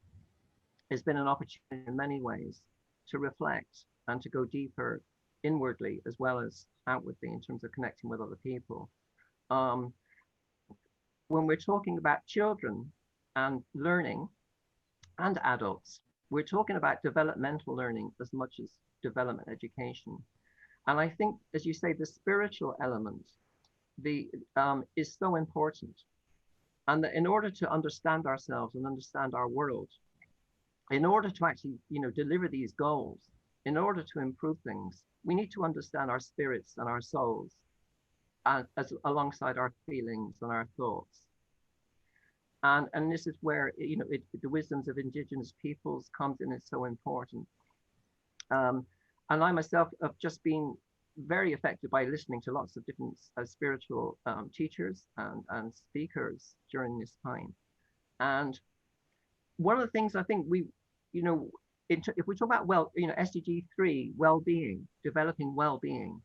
has been an opportunity in many ways to reflect and to go deeper inwardly as well as outwardly in terms of connecting with other people. When we're talking about children and learning and adults, we're talking about developmental learning as much as development education. And I think, as you say, the spiritual element is so important. And that in order to understand ourselves and understand our world, in order to actually, deliver these goals, in order to improve things, we need to understand our spirits and our souls, alongside our feelings and our thoughts. And this is where, the wisdoms of indigenous peoples comes in, is so important. And I myself have just been very affected by listening to lots of different spiritual teachers and speakers during this time. And one of the things I think if we talk about SDG 3, well-being, developing well-being,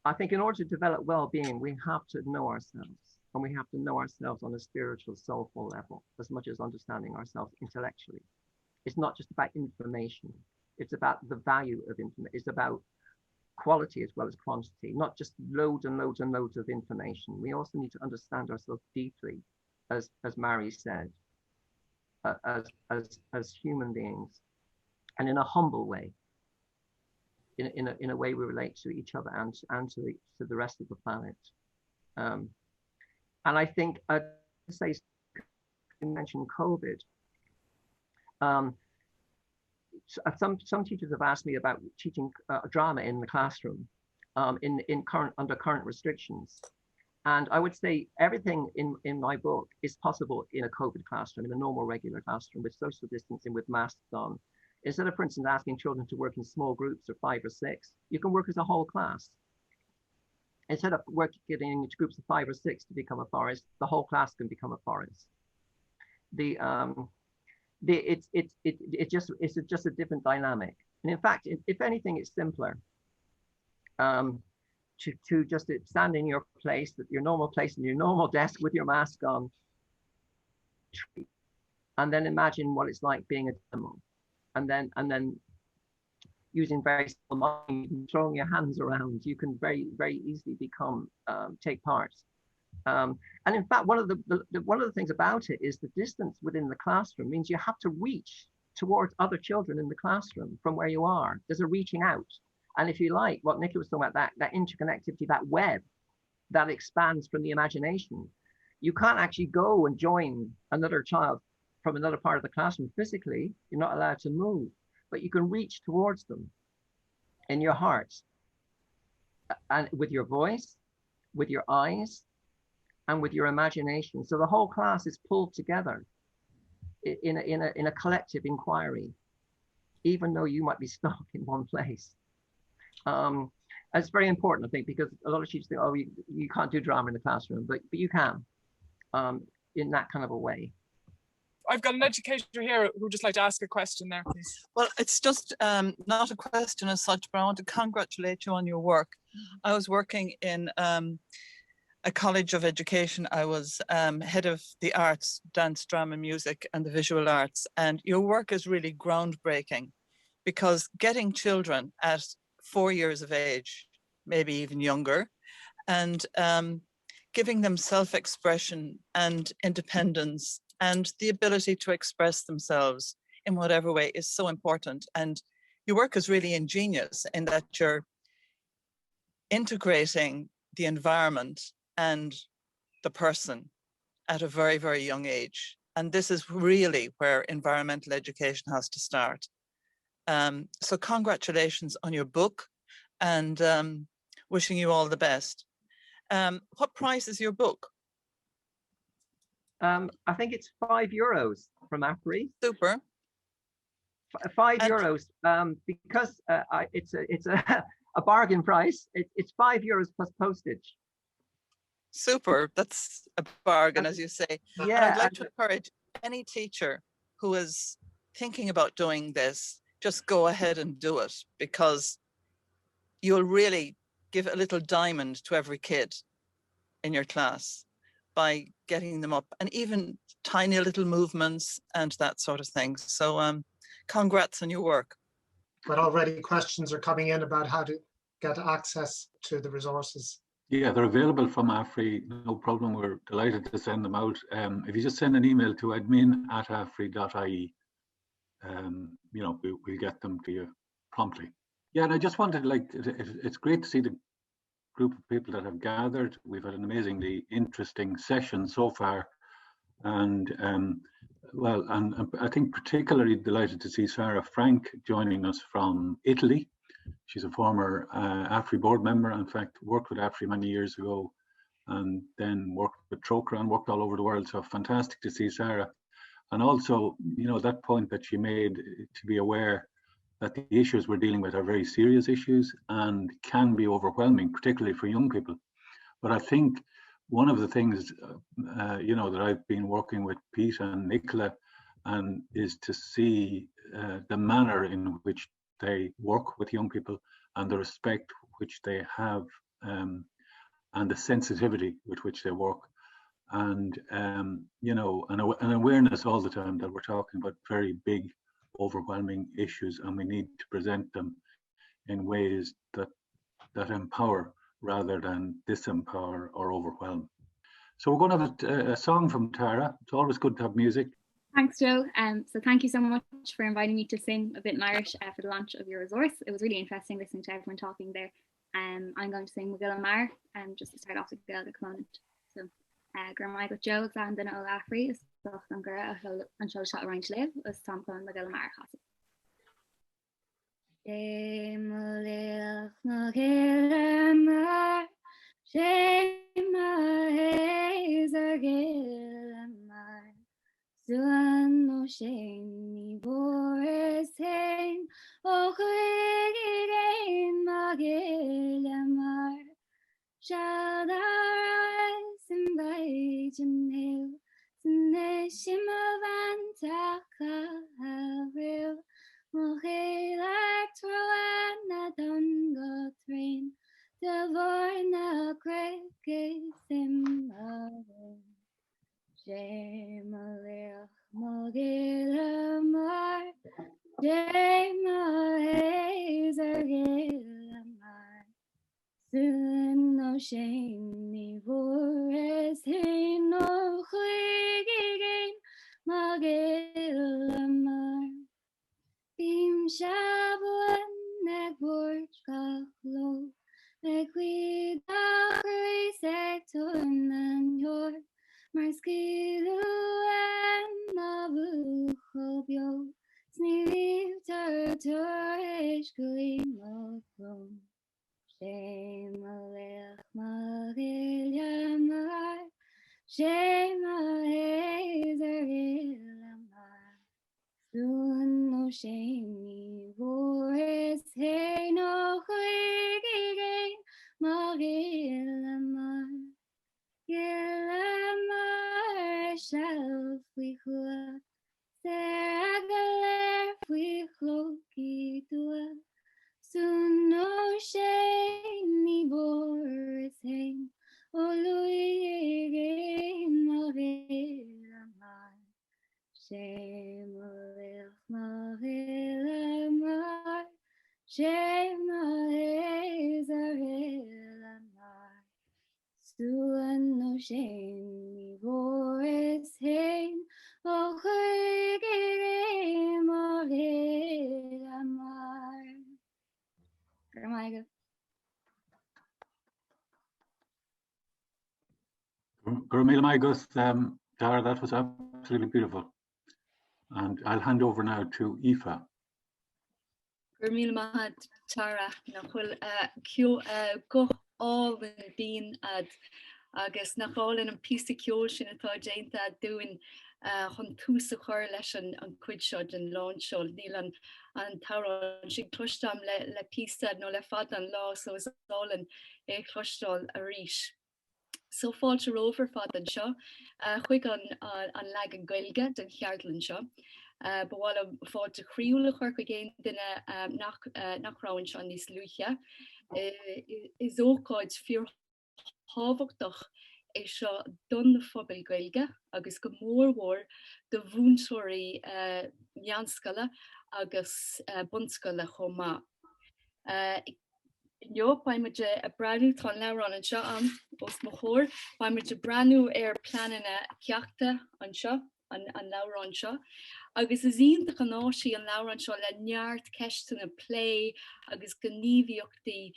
I think in order to develop well-being, we have to know ourselves, and we have to know ourselves on a spiritual, soulful level, as much as understanding ourselves intellectually. It's not just about information. It's about the value of information. It's about quality as well as quantity, not just loads and loads and loads of information. We also need to understand ourselves deeply, as Mary said, as human beings, and in a humble way, in a way we relate to each other and to the rest of the planet. And I think I'd say, you mentioned COVID. Some teachers have asked me about teaching drama in the classroom under current restrictions. And I would say everything in my book is possible in a COVID classroom, in a normal, regular classroom with social distancing, with masks on. Instead of, for instance, asking children to work in small groups of 5 or 6, you can work as a whole class. Instead of getting into groups of 5 or 6 to become a forest, the whole class can become a forest. It's just a different dynamic. And in fact, if anything, it's simpler. To just stand in your place, your normal place, in your normal desk with your mask on, and then imagine what it's like being a demo, and then using very simple mind, throwing your hands around, you can very, very easily take part. And in fact, one of the things about it is the distance within the classroom means you have to reach towards other children in the classroom from where you are. There's a reaching out. And if you like, what Nicola was talking about, that interconnectivity, that web that expands from the imagination, you can't actually go and join another child from another part of the classroom physically. You're not allowed to move, but you can reach towards them in your heart, and with your voice, with your eyes, and with your imagination. So the whole class is pulled together in a collective inquiry, even though you might be stuck in one place. It's very important, I think, because a lot of teachers think, oh, you can't do drama in the classroom, but you can, in that kind of a way. I've got an educator here who would just like to ask a question there, please. Well, it's just not a question as such, but I want to congratulate you on your work. I was working in a college of education, I was head of the arts, dance, drama, music, and the visual arts. And your work is really groundbreaking, because getting children at 4 years of age, maybe even younger, and giving them self-expression and independence and the ability to express themselves in whatever way is so important. And your work is really ingenious in that you're integrating the environment and the person at a very, very young age. And this is really where environmental education has to start. So congratulations on your book, and wishing you all the best. What price is your book? I think it's €5 from Afri. Super. €5 because it's a bargain price. It's €5 plus postage. Super. That's a bargain, as you say. Yeah. And I'd like to encourage any teacher who is thinking about doing this, just go ahead and do it, because you'll really give a little diamond to every kid in your class by getting them up, and even tiny little movements and that sort of thing. So congrats on your work. But already questions are coming in about how to get access to the resources. Yeah, they're available from Afri, no problem. We're delighted to send them out. If you just send an email to admin@afri.ie, you know, we'll get them to you promptly. Yeah, and I just wanted, like, it's great to see the group of people that have gathered. We've had an amazingly interesting session so far, and well, and I think particularly delighted to see Sarah Frank joining us from Italy. She's a former Afri board member, in fact worked with Afri many years ago, and then worked with Troca and worked all over the world. So fantastic to see Sarah. And also, you know, that point that she made, to be aware that the issues we're dealing with are very serious issues and can be overwhelming, particularly for young people. But I think one of the things, you know, that I've been working with Pete and Nicola, and is to see the manner in which they work with young people and the respect which they have, and the sensitivity with which they work, and you know, an awareness all the time that we're talking about very big, overwhelming issues, and we need to present them in ways that empower rather than disempower or overwhelm. So we're going to have a song from Tara. It's always good to have music. Thanks, Joe. So thank you so much for inviting me to sing a bit in Irish for the launch of your resource. It was really interesting listening to everyone talking there. I'm going to sing Muireann de Barra, just to start off with the component. So, Gramai got Joe, and then all Afri is off An Gorta and show shot around to live as Tom Clone Muireann de Barra has. Suan no shame ni boris hain o chuigein magilamar shall arise in vajan hill sneshim avantaka real mochilak troana dungo train devorna cricket Shemalech Mogilamar, Shemahazer Gilamar, Soon no shame ni vores, he no chuigein Mogilamar, Bim Shabuan Negborch Gachlo, Megwida Sectorn and your Mar skilu en nabuchobio, sniv turturish glimokrom. Shame alech magilamar, shame ahazer gilamar. Soon no shame voris hey no chuigein magilamar. Gilamar shall we hua, Saragaler we cloaky dua, soon no shame ni boris hang, O Louis Shema Ezra Mar Stuan no shame Boris Hain O Hegere Morhela Mar. Grandma. Dara, that was absolutely beautiful. And I'll hand over now to Aoife. Gurmil Mahad Tara Nachul Q go all the bean ad agus nach all in an piste kjol sin atá Jainta doing chun túsa chuir leis an cuidseod an lánseo níl an tara sin clustam le piste nó le fad an lá so is all an clustal a ríis. So fáilte rover fad an seo chuig an leg an gailge den cheartlan seo. Bhil fáilte chríúla chuir go géin duine nachráin se níos luúthe. Is ócáid fíor hábhachtach é seo don na phobail gailge agus go mórmhór de bhúntóirí meanscoile agus bunscoile chomá. Jo paimide a branu tron leran an seo an os mo chóir, paimide branu Pleannanna Ceachta an seo an leran seo. Agus is ionta an áisí an leran seo le neart ceistena play agus gníomhíochtaí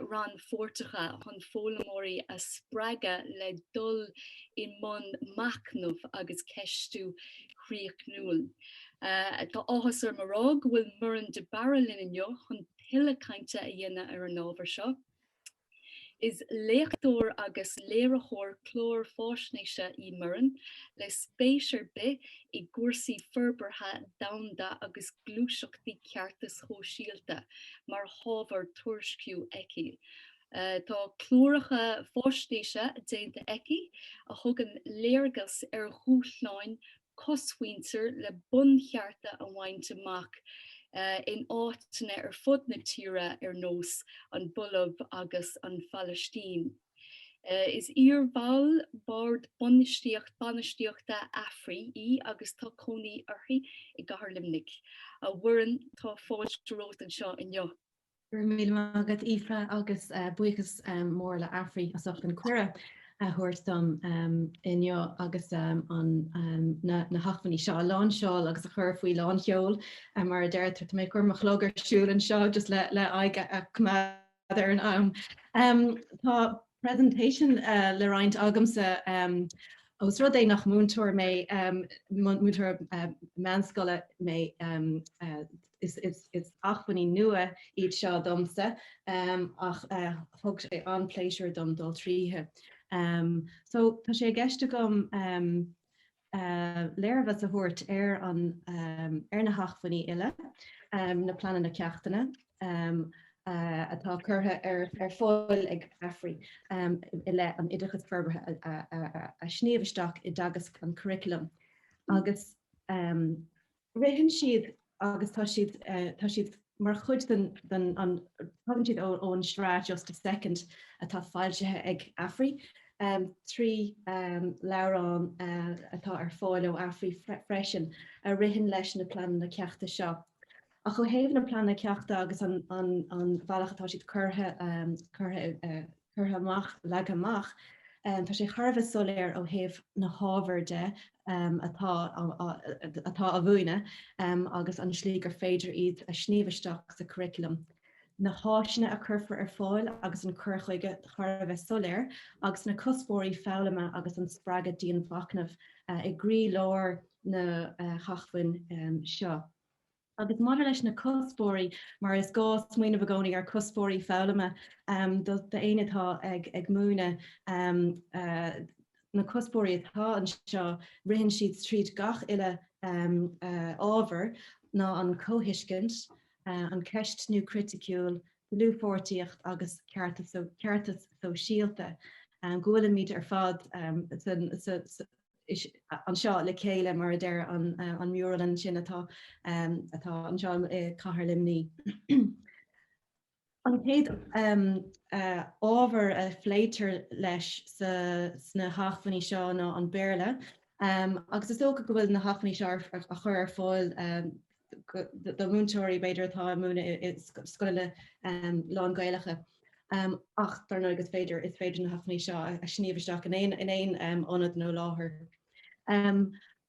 ran fórtacha chun fólamóirí a spreaga le dul in mon macnamh agus ceistú chríoch Tá áthas ar marrág bhfuil Muireann de Barra linneo chun tuile cainte a dhéine ar an ábhar seo. Is léachtóir agus léirechóir chlór fáisnéise í Muireann le spéisiir be I gúrsaí ferbertha damda agus glúiseachtaí ceartas chóisialta mar hábhar tuairisciú eici. Tá clóracha fáisnéise déanta eici a thugann léargas ar dhúshlainn cosmhaintear le bunchearta a bhaint amach in átainna ar fud na tíre ar nós an Bulb agus an Palestine. Is íorval bard banistíochta Afri I agus tá cónaí orthaí I gcathair limnic. A bhuireann tá fáilte an seo inniu. Gur mí agad Aoife agus buchas mór le Afri as an cuire a thuirstam inniu agus na hachfaní seo lán seáil agus a chur faoi lán cheol mar a deirtar mé gur machlógar siúil an seo just le aige a cumadidir an Tá presentation le roiint agamsa os rud é nach múntóir mé múntóir meanscoile mé is achfaní nua iad seo domsa ach thug sé an pléisiúr dom dul tríthe. So tá sé gceiste gom léirmhe a thuirt ar na hachfaní ile na Pleannanna Ceachtaine atá curtha ar fáil ag Afri le an idirchas ferbertha a sníomhaisteach I dagas an curriculum. Agus rihann siad agus tá siad mar chud den an siad ón srá just a second atá fáiltethe ag Afri. Trí lerán atá ar fáil ó Afri freisin a rihann leis na Pleannanna Ceachta seo. A chu héamh na Pleannanna Ceachta agus an bhealach atá siad curtha amach leag amach, tá sé charbh soléir ó thaobh na hábhar de atá a bhuaine agus an slí gur féidir iad a sníomhaisteach sa curriculum. Na háisina a curfar ar fáil agus an curchuige charbh soléir agus na cuspóirí fáilime agus an spreaga díon bhacnamh I grí leir na chachfain seo. Agus mar leis na cuspóirí mar is gá smaoineh agónaí ar cuspóirí fáilime de aonatá ag múna na cuspóirí atá an seo rihann siad tríd gach ile ábhar ná an cóhiiscint an ceist nó criticúil luúpháirtíocht agus ceartas sóisialta. Ghuailm míad ar fad an seo le céile mar a deir an Muireann sin atá an seo chathair limní. An céad ábhar a phléitear leis sna hachfaní seo ná an béarla. Agus is tócha go bhfuil na hachfaní seo a chur ar fáil do múntóirí beidir atá múna scoile lán gailecha. Ach dar nó agus féidir is féidir na hafnaí seo a sníomhaisteach in éon anad nó láthair.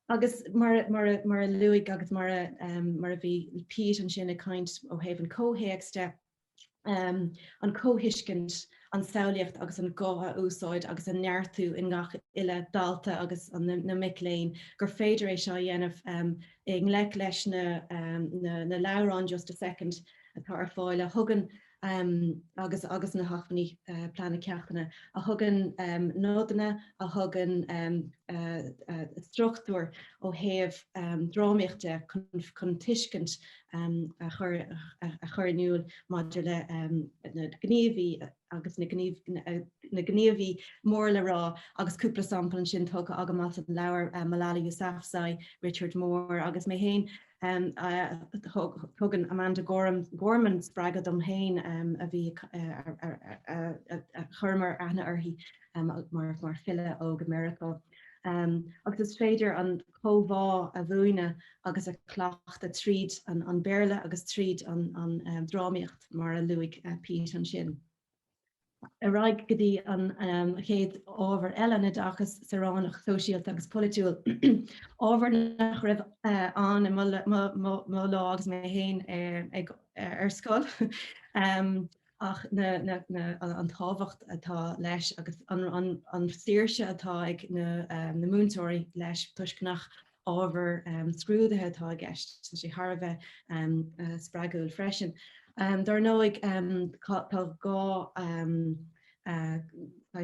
Agus mar luigh agus mar a bhí Pete an sin a kaint ó héh an cóhéagste an cóhiiscint an saoíocht agus an gáha úsáid agus an neartú in gach ile dalta agus an na miléin gur féidir éis seo dhéanamh ag le leis na lerán just a second atá ar fáile thugan agus na hafnaí Pleannanna Ceachtaine a thugan nódanna a thugan struchtúir ó héamh drámaíochta chun tuiscint a chur maidir le na gníomhí agus na gníomhí mór le rá agus cúpla sampla sin tuga agamat an leabhar Malala Yousafzai, Richard Moore agus mé héin thugan Amanda Gorman spregad am héin a bhí churmar ana orthaí mar fille óg America. Agus is féidir an chomhá a bhuaine agus a clocht a tríd an béirle agus tríd an drámaíocht mar a luigh Pete an sin. A raig go dtí an chéad ábhar eile na dachas saránach sosialt agus politiúil ábhar nach raibh an i má lá agus mé héin ar scoil ach an táhacht atá leis agus an saoirse atá ag na múntóirí leis tuiscnach ábhar scrúdathe atá gceist sé Harbheith spreagúil freisin. Dar nóig tá gá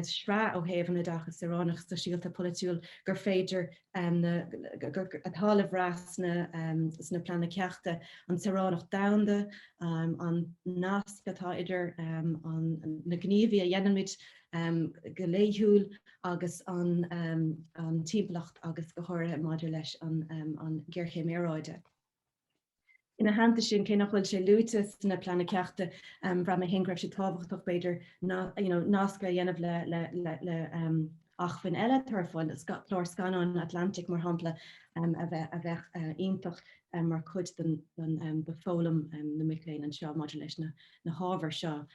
sra ó héh na dachas saránach sa síalta politiúil gur féidir atá ras na Pleannanna Ceachta an saránach damda an nasc atá idir na gníomhí a dhéanamid goléithúil agus an timplacht agus go háirithe maidir leis an gghearchéim éráide. Ina hananta sin cé nach bhfuil sé luútas na Pleannanna Ceachta bra mé hingraibh sé tábhachtach beidir nasca dhéanamh le achfainn eile tarfáil chlár scanán Atlantic mar hampla a bheith ionintach mar chud den fólam na miléin an seo maidir leis na hábhar seo.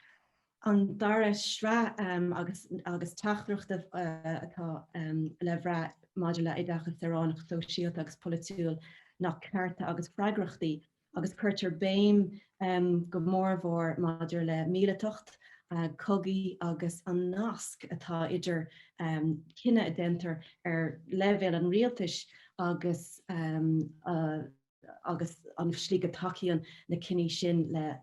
An dara sra agus tachtruachta atá le bhra maidir le idachas saránach sosialt agus politiúil nach cearta agus freigrachtaí agus chuirtar béim go mórmhór maidir le míletucht cogaí agus an nasc atá idir cinenne a dentar ar levéil an rialtais agus an slíige takeíonn na cinní sin le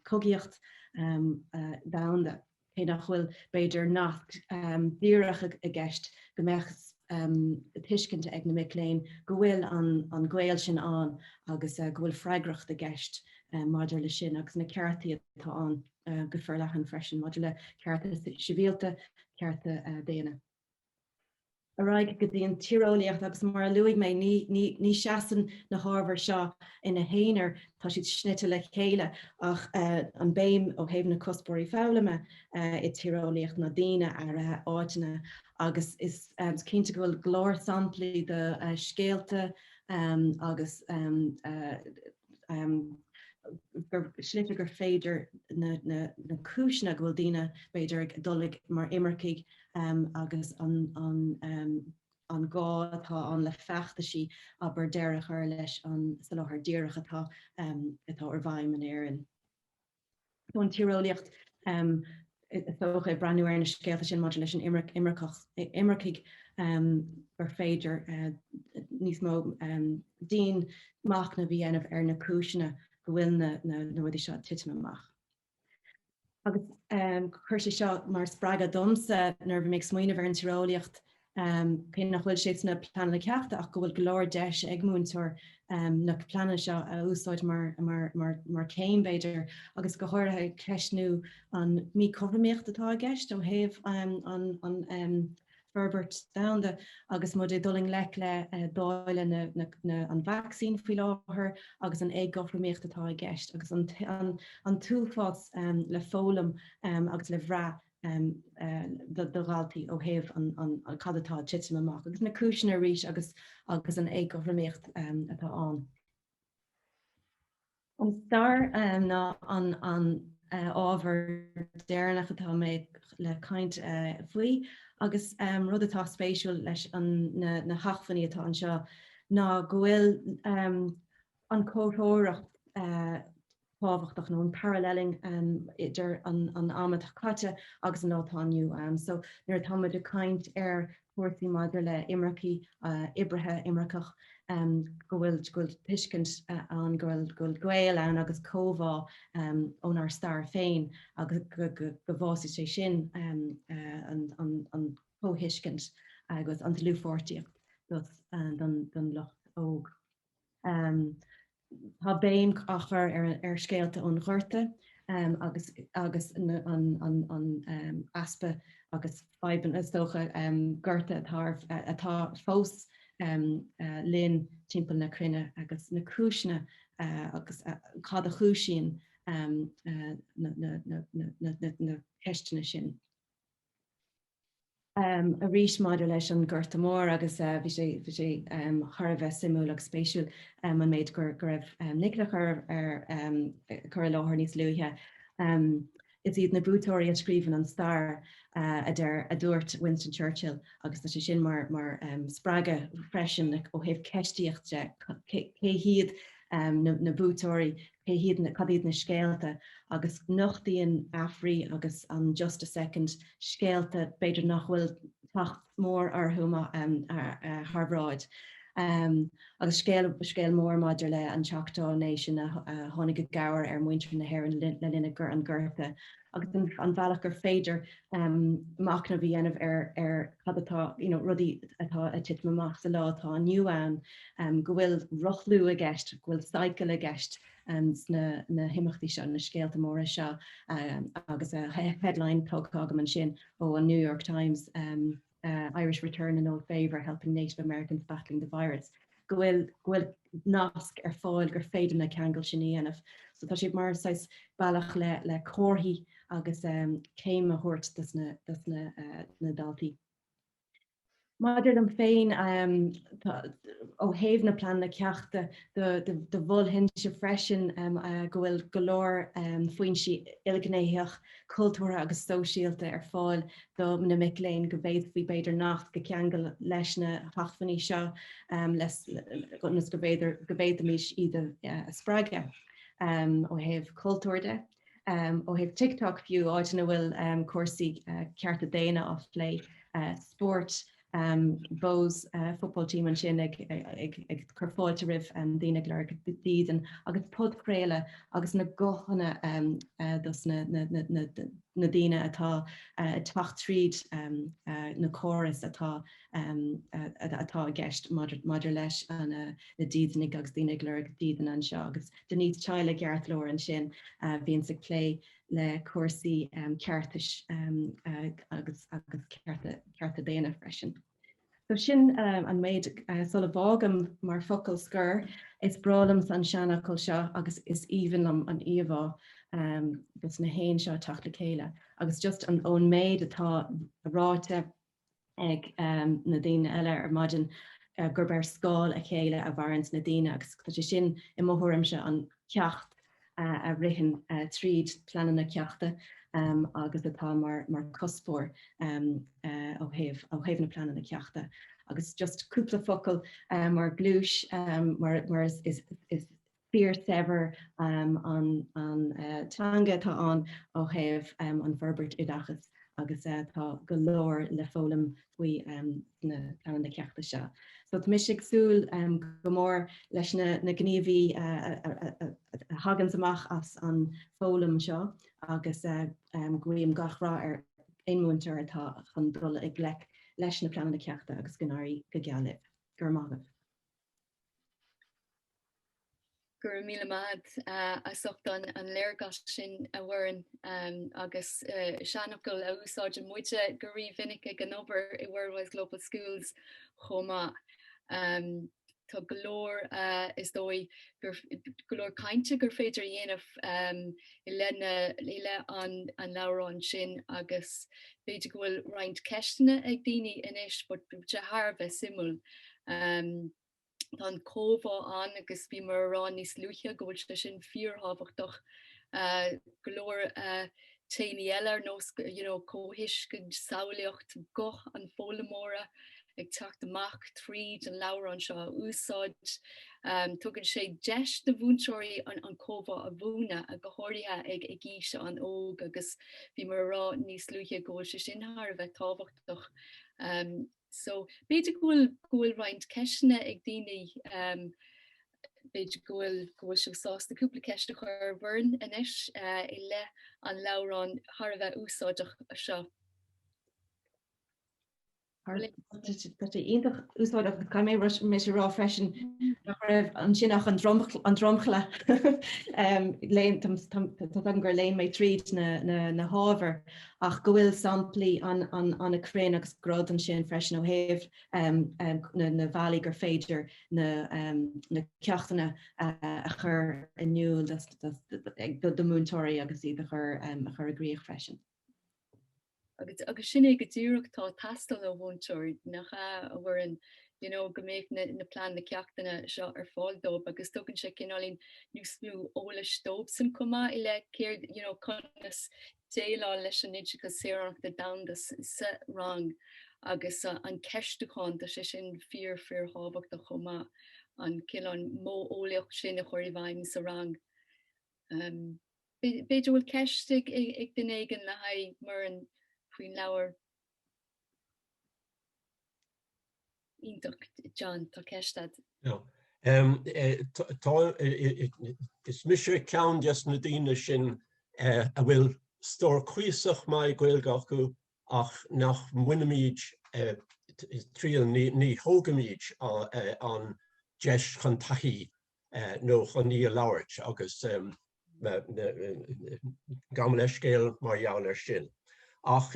cogaíocht damda. Cé nach bhfuil beidir nach díreach a gceist go meachchas tuiscint ag na miléin go bhfuil an ghaol sin an agus go bhfuil freigracht a gceist maidir le sin agus na ceartaí atá an go fearlachan freisin maidir le cearta sibhialta cearta déana. A raig go dtíon tíreolaíocht agus mar luigh mé ní seaan na hábhar seo ina héanaar tá siad snitte le chéile ach an béim ó héh na cospóirí fálaime I tíreolaíocht na daine ar áitina agus is cinnte go bhfuil glór samplaí de scéalta agus slite gur féidir na cisna go bhfuil daine beidir ag dullig mar imircaigh agus an gá atá an le feachtaí aber deirech ar leis an sa láthar díireach atá ar bhaim an éireann. An tíreolaíocht tóch é breúir na scéalta sin maidir leis an imircaigh gur féidir níos mó daon máachna bhí anamh ar na cisna go bhfuil na ruí seo titim amach. Agus chuir sé seo mar sppraga domsa nar bh méid smaoineh ar an tíreolaíocht cé nach bhfuil sé na Pleannanna Ceachta ach go bhfuil glór deis ag múntóir na Pleannanna seo a úsáid mar céim beidir agus go háirithe ceisnú an mí cothraíocht atá gceist ó héamh an Herbert Downda agus mud dulling le dáile an vaccine fao láthair agus an ag gothraíocht atá gceist agus an túlfás le fólam agus le bhra do ghaaltaí ó héamh an cadatá titim amach agus na cisna arís agus an ag gothraíocht atá an. An star ná an ábhar déarnach atá méid le caint faoi, agus rud atá spéisiúil leis na hachfaní atá an seo ná go bhfuil an cótóireacht pábhachtach nó an paralleling idir an amadach caite agus an átániu. So nuair táid a caint cuasaí maidir le imreachaí ibrithe imreachach go bhfuil tuiscint an go bhfuil gael an agus cóbhá ón ar star féin agus go bhása sé sin an cóhiiscint agus an luúfortíocht don locht óg. Tá béim achar ar scéalta ón Gorta agus an aspa agus feiban istócha Gorta atá fós linn timpeall na crinne agus na cúisne agus cad a chúisín na ceistena sin. A rís maidir leis an Gorta Mór agus bhí sé tharbheith simú agus spéisiúil an méid gur raibh Nicola ar chur láthir níos luúthe. Is iad na bútóirí a scríban an star a dúirt Winston Churchill agus tá sé sin mar sppraige freisin ó heh ceistíocht cé hiad na bútóirí cé hiad na cadíad na scéalta agus nachtaíon Afri agus an just a second scéalta beidir nach bhfuil tacht mór arthúma Harbráid. Agus scéal mór maidir le an Choctaw Nation a tháinig go gabhar ar muintir na hhéir le linne gur an Gorta. Agus an bhealach gur féidir machna bhí anamh ar chadatá rudí atá a tit amach sa lá atá aniu go bhfuil rochlú a gceist, go bhfuil cycle a gceist na himachtaí seo na scéalta móra seo agus a headline tógam an sin ó an New York Times Irish return in old favour helping Native Americans battling the virus. Go bhfuil nasc ar fáil gur féidir na ceangail sin anamh. So tá siad mar sais bailach le cóthaí agus céim a thuirt na daltaí. Maidir an féin ó héamh na Pleannanna Ceachta de bhul hinse freisin go bhfuil golóir faoin si ilgnéitheach cultúra agus sóisialta ar fáil do na miléin go beidir nach go ceangail leis na hachfaní seo leis go beidir mís iad a spreige ó héamh cultúrde. Ó héamh TikTok fiú áitina bhfuil cuasaí cearta déine á lé sport Bose football team an sin ag chuáilte rih daine leir dían agus podréile agus na gochanna na daine atá tacht tríd na choras atá gceist maidir leis an na díannig agus daine leir dían an seo agus den níos teile geartlóir an sin bhíonn sa lé le cuasaí ceartais agus cearta déana freisin. So sin an méid sulla bhágam mar focail scur is bralams an seanachil seo agus is even an íomhá gus na héin seo teachta chéile agus just an ón méid atá ráte ag na daine eile ar maidin gur bear scáil a chéile a bharint na daine agus tá sin I mthúram se an ceacht a rihan tríd Pleannanna Ceachta agus atá mar cospóir ó héamh na Pleannanna Ceachta. Agus just cúpla focail mar glúis mar is fear sever an tanga tá an ó héamh an Verbert Idachas agus tá go leor le fólam faoi na Pleannanna Ceachta seo. So misig súil go mór leis na gníomhí hagans amach as an fólam seo agus gcuim gachrá ar éonmúintear atá chun dul ag lec leis na Pleannanna Ceachta agus gnáirí go gealibh gur mágah. Gur míle maid a socht an léirgas sin a bhhain agus seanachil a úsáid an muide gur rí vinnic an obair I Worldwide Global Schools chomá. Tá golóir is dói golóir cainte gur féidir dhéanamh I le an lárán sin agus féidir gohfuil roiint ceistena ag daoine inis, but te Harbheith simúl Tá cóha an agus bhí mar rán níos luúthe gohfuil se sin fíorhabhachtach golóir téine eile nó cóhiiscin saoíocht goch an fólamóra ag techt amach tríd an leabhar an seo úsáid. Tugann sé deis de bhúntóirí an cóha a bhúna a gothirthe ag gíise an óg agus bhí mar rá níos luúthe ggóil se sin thar bheith tábhachtach. So beidir gohfuil roiint ceisina ag daoine beidir gohfuil se sásta cúpla ceiste chuir bhirn inis I le an leabhrán thar bheith úsáideach a seo. Dat eendag úsáideach kan mé me rá freisin an sinnach an dromchla gur léin mé tríd na háver ach gohfuil samplí an a crén agus grod an sin freisin ó héh na bhelaí gur féidir na ceachtainna a chur aniu do múntóirí agus iad a chur a gríoch freisin. Agus sin go dúireachtá tastal ó bhúntóir nach a bhfuin goméid na Pleannanna Ceachtainna seo ar fáildóp agus tugann sé cinálín níosmú óla stóp san cumá I le céir conas déilá leis an idir go séach de dandas sa rang agus an ceistúáin tá sé sin fear hábhacht a chumá an cián mó ólaocht sin a choirí bhaim sa rang. Beidir bhfuil ceiste ag den éigen le haid mar an Queen leabhar ionach John tá ceistad. Is mis ceann just na daoine sin a bhfuil stór cuiasach mai gaeilge acu ach nach muineamid tríal ní thógamid an deis chun taithí nó chun ní labhairt agus gaman le scéal mar dheall ar sin. Ach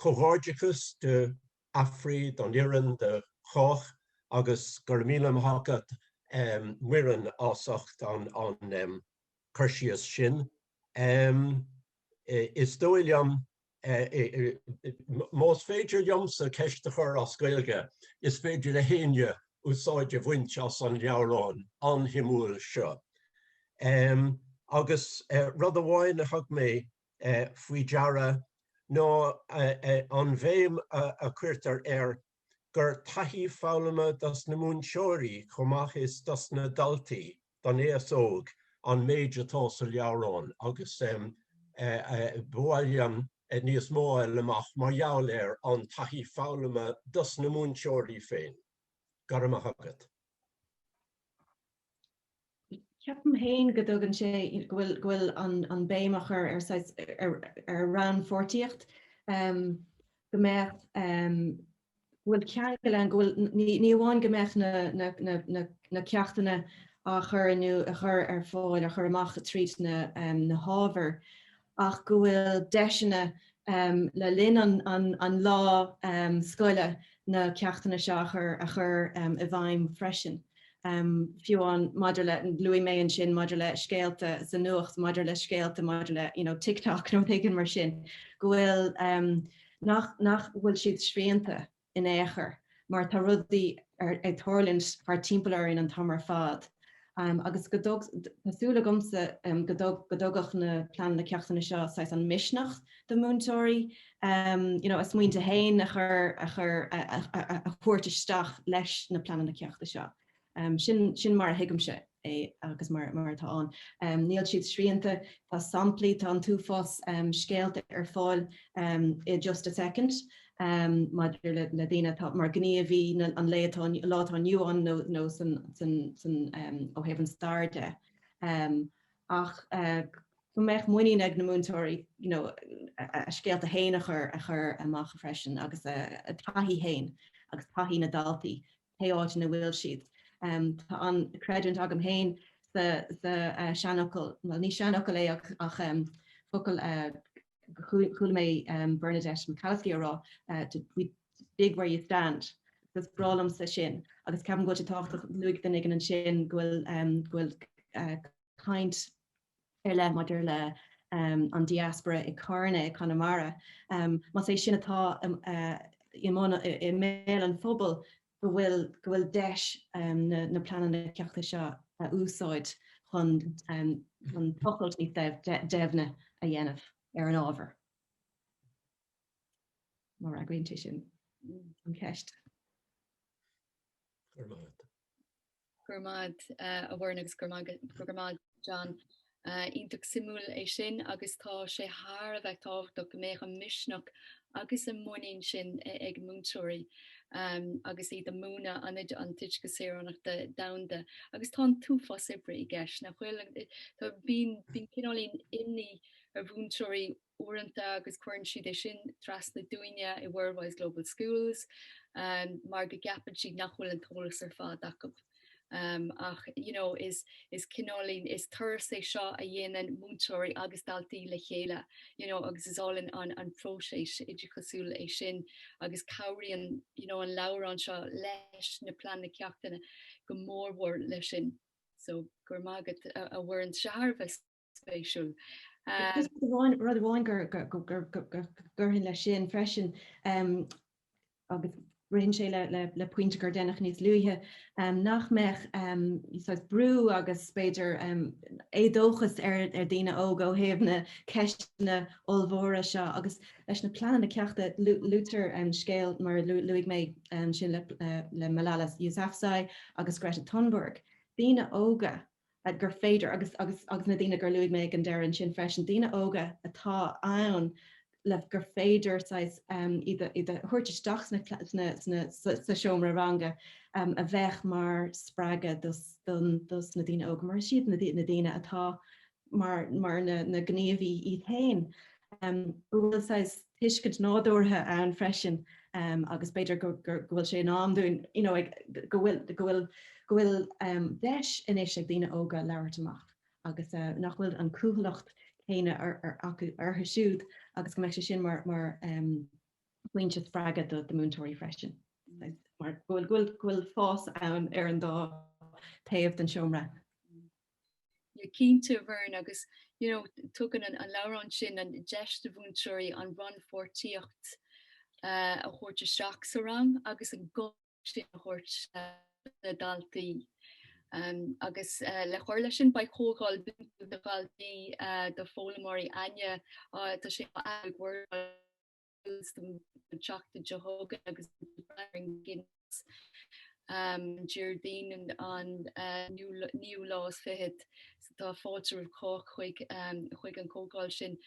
choráidicus de Afri, don Muireann de Choch agus gur míle hagat Muireann ásacht an chuirsíos sin. Is dóileam más féidir liomsa ceiste chur as gaeilge is féidir a héine úsáide bhaint as an leabhrán an himúil seo. Agus rud amháin a thug mé faoi deara nó an bhéim a cuirtar gur taithí fálamma das na múnseoirí chumach is das na daltaí don éasóg an méid atá sa leabhrán agus bhuailliam níos mó eileach mar dheall an taithí fálamma das na múnseoirí féin. Garam a thugad. Ceapam héin go dtugann sé gohfuil an béimachar ar ran fortíocht gombeith bhfuil cean go le gohfuil ní bháin gombeith na ceachtainna a chur aniu a chur ar fáil a chur amach a tríd na hábhar ach go bhfuil deisina le linn an lá scoile na ceachtainna seo a chur a bhaim freisin. Fiúan maidir le Louis May an sin maidir le scéalta sa nuacht maidir le scéalta maidir le TikTok nó théann mar sin. Go bhfuil nach bhfuil siad sríanta in éair mar tá rudaí ag tharlint ar timpeall in an tamar fad. Agus goúla gomsa godógach na Pleannanna Ceachtainna seo sais an misneach de múntóirí is muointe héin a chur a chuirteisteach leis na Pleannanna Ceachta seo. Sin mar higamse agus mar tá an. Níl siad sríanta tá samplaí tá an túfás scéalta ar fáil I just a second. Maidir le daine mar gníomhí an látá nniuán nó san ó héhann starde. Ach go méid muoine ag na múntóirí a scéalta héin a chur amach freisin agus a taithí héin agus taithí na daltaí héáid na bhfuil siad. Tá an creaúint agam héin sa seanachil, ní seanachil ach focail chuil mé Bernadette McCaskey ará big where you stand. Gus bralam sa sin agus ceapan go tácht luigh den an sin ghfuil caint le maidir le an diaspora I carne Connemara. Mas é sin atá I mé an phobal go bhfuil deis na Pleannanna Ceachta seo a úsáid chun tochailt ní deimhne a dhéanamh ar an ábhar. Mar a gcuinte sin an ceist. Gurmad a bhhain agus gurmad John ionach simúil é sin agus tá sé thar a bheith táhachtach go méid an misneach agus an muín sin ag múntóirí agus iad an múna anid an tuid go séannach de damda agus tá túfá sibre i gceis nach bhfuil tá bín cinálín imní ar bhúntóirí uanta agus cuireann siad é sin tras na dúine i Worldwide Global Schools mar go gapan siad nach bhfuil an tólas ar fád acu. Ach, is cinálín is thuirsa seo a dhéanaan múntóirí agus daltaí le chéile, agus is álinn an próséis idir cosúil é sin agus cabhraíonn an labhrán seo leis na Pleannanna Ceachtaine go mórmhór lei sin. So gur mágad a bhhain searbh spéisiúil. Rud bháin gurthain le sin freisin agus rinn sé le puinte gur dénach níos luúthe nach meach brú agus beidir édóchas ar daoine óga ó thaobh ceistena olmhóra seo agus leis na Pleannanna Ceachta lútar scéal mar luigh mé sin le Malala Yousafzai agus Greta Thunberg. Daoine óga gur féidir agus na daoine gur luigh mé an deir sin freisin daoine óga atá ann le gur féidir iad thuirteisteach sa seomra ranga a bheith mar sppraige dus na daoine óga mar siad na daoine atá mar na gníomhí í tain. Bhfuil tuiscint nádúirthe an freisin agus beidir go bhfuil sé ná dún go bhfuil deis inis ag daoine óga leabhartamach agus nach bhfuil an cúthalacht chéine ar siúd agus go meid sé sin mar bhainte sppraige do múntóirí freisin. Mar bhfuil fás ann ar an dá taobh den seomra. You're keen to bhhain agus tugann an labhrán sin an deiste bhúntóirí an run fortíocht a chuirte seach sa rang agus an go sin a chuirt na daltaí. Agus le chuir lei sin ba chógáil de galtaí do fólamóí aine tá sé teachta deóga agus Guinness Dúirdín an níú lás fihead tá fáilte có chuig an cógáil sin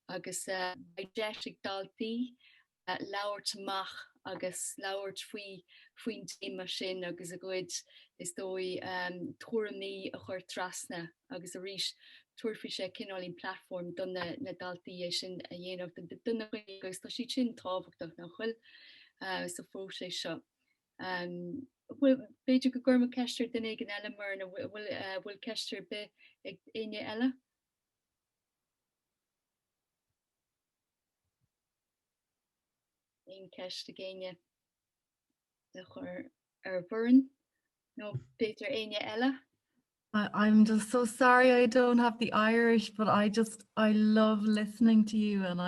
agus deisig daltaí labhairt agus labhairt faoin téama sin agus a gcuid is dói tuairimí a chuir trasna agus a rís tuairfí sé cinálín platform donna na daltaí sin a dhéanamh duna agus tá si sin tábhachtach nach chuil sa fósé seo. Bhfuil beidir go gurrma ceistir den ag an eile mar bhfuil ceistir be ag aine eile? Ein ceist a géine de chuir ar bhurn. No, Peter, aine Ella. I'm just so sorry I don't have the Irish, but I love listening to you, and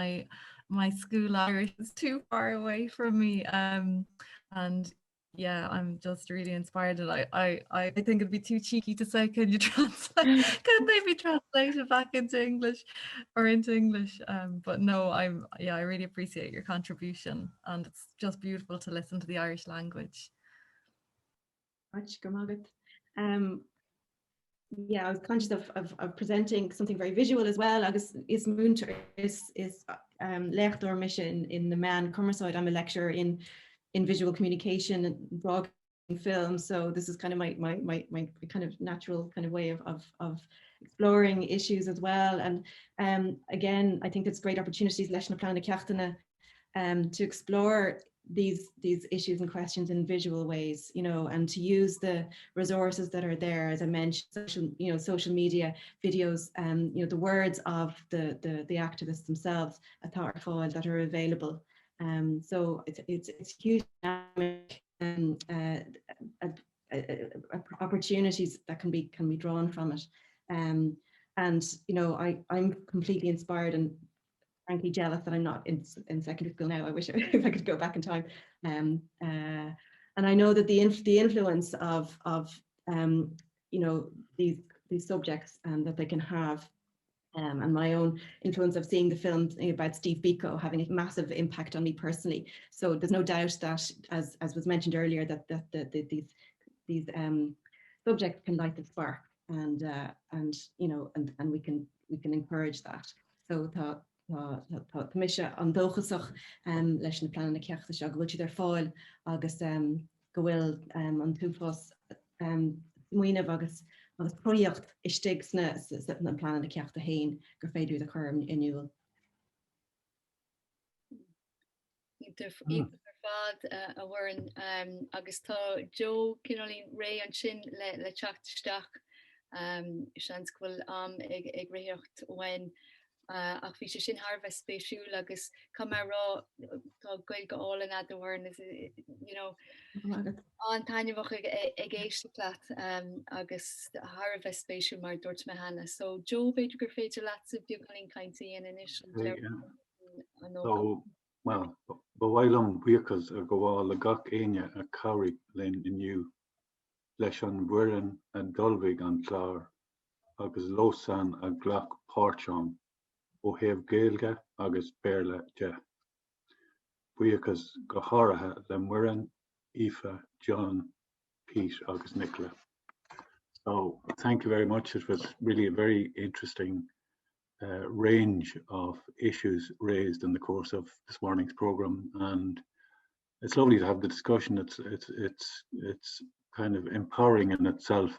my school Irish is too far away from me. And yeah, I'm just really inspired. And I think it'd be too cheeky to say, can you translate? Could they be translated back into English or into English? But no, I really appreciate your contribution, and it's just beautiful to listen to the Irish language. Yeah, I was conscious of presenting something very visual as well. Agus is Múntóir is Lechtdor mission in the Man Cummerside. I'm a lecturer in visual communication and broadcasting film. So this is kind of my kind of natural kind of way of exploring issues as well. And again, I think it's great opportunities leis na Pleannanna Ceachtaine to explore these issues and questions in visual ways, and to use the resources that are there, as I mentioned, social media, videos, the words of the activists themselves, that are available. So it's huge dynamic opportunities that can be drawn from it. And I'm completely inspired and frankly jealous that I'm not in secondary school now. I wish if I could go back in time. And I know that the influence of you know, these subjects that they can have, and my own influence of seeing the film about Steve Biko having a massive impact on me personally. So there's no doubt that, as was mentioned earlier, that these subjects can light the spark, and you know, and we can encourage that. So tá Misha an dóchasach leis na Pleannanna Ceachta se go bhfuil siad ar fáil agus go bhfuil an túfás muoineh agus project istig na Pleannanna Ceachta hain gur féidir de chum inniuil. Fad a bhhain agus tá Joe cinolín ré an sin le teachtasteach seanscoil ag réocht bhain ach bhí sé sin Harbheith spéisiúil agus camerará tá goil go álan a bhhain is, you know, an tainneamhach ag éisteachleat agus Harbheith spéisiúil mar dúirt me hana. So Joe beidir gur féidir leat a bheagálín caintí in initial. So, well, bhhailm buchas a go bháil le gach aine a cabhraigh len inniu leis an Muireann a dulmhaigh an clár agus lósan a ghlach páirteán ó thaobh Gaeilge agus Béarla de. Buchas go háirithe le Muireann, Aoife, John, Pete agus Nicola. So thank you very much. It was really a very interesting range of issues raised in the course of this morning's program, and it's lovely to have the discussion. It's kind of empowering in itself,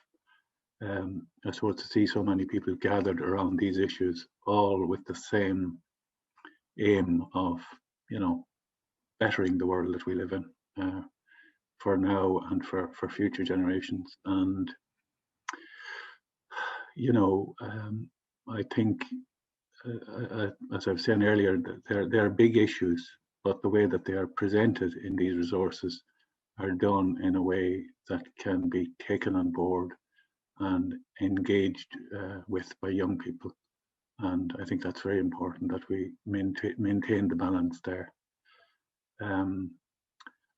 I suppose, to see so many people gathered around these issues, all with the same aim of, you know, bettering the world that we live in for now and for future generations. And you know, I think, as I was saying earlier, they're big issues, but the way that they are presented in these resources are done in a way that can be taken on board and engaged with by young people. And I think that's very important that we maintain the balance there. And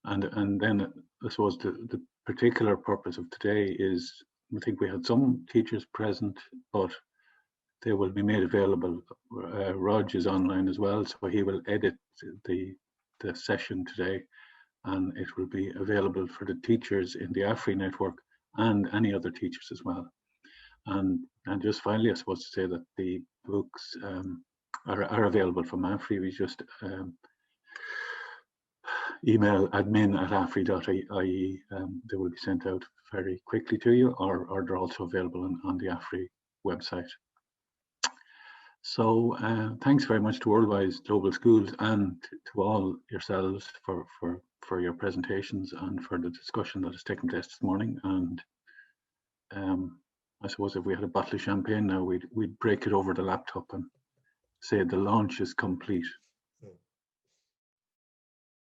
then I suppose the particular purpose of today is, I think we had some teachers present, but they will be made available. Rog is online as well, so he will edit the session today, and it will be available for the teachers in the Afri network and any other teachers as well. And just finally, I suppose to say that the books are available from Afri. We just email admin@afri.ie. They will be sent out very quickly to you, or they're also available on the Afri website. So thanks very much to Worldwise Global Schools and to all yourselves for your presentations and for the discussion that has taken place this morning. And I suppose if we had a bottle of champagne now, we'd break it over the laptop and say the launch is complete.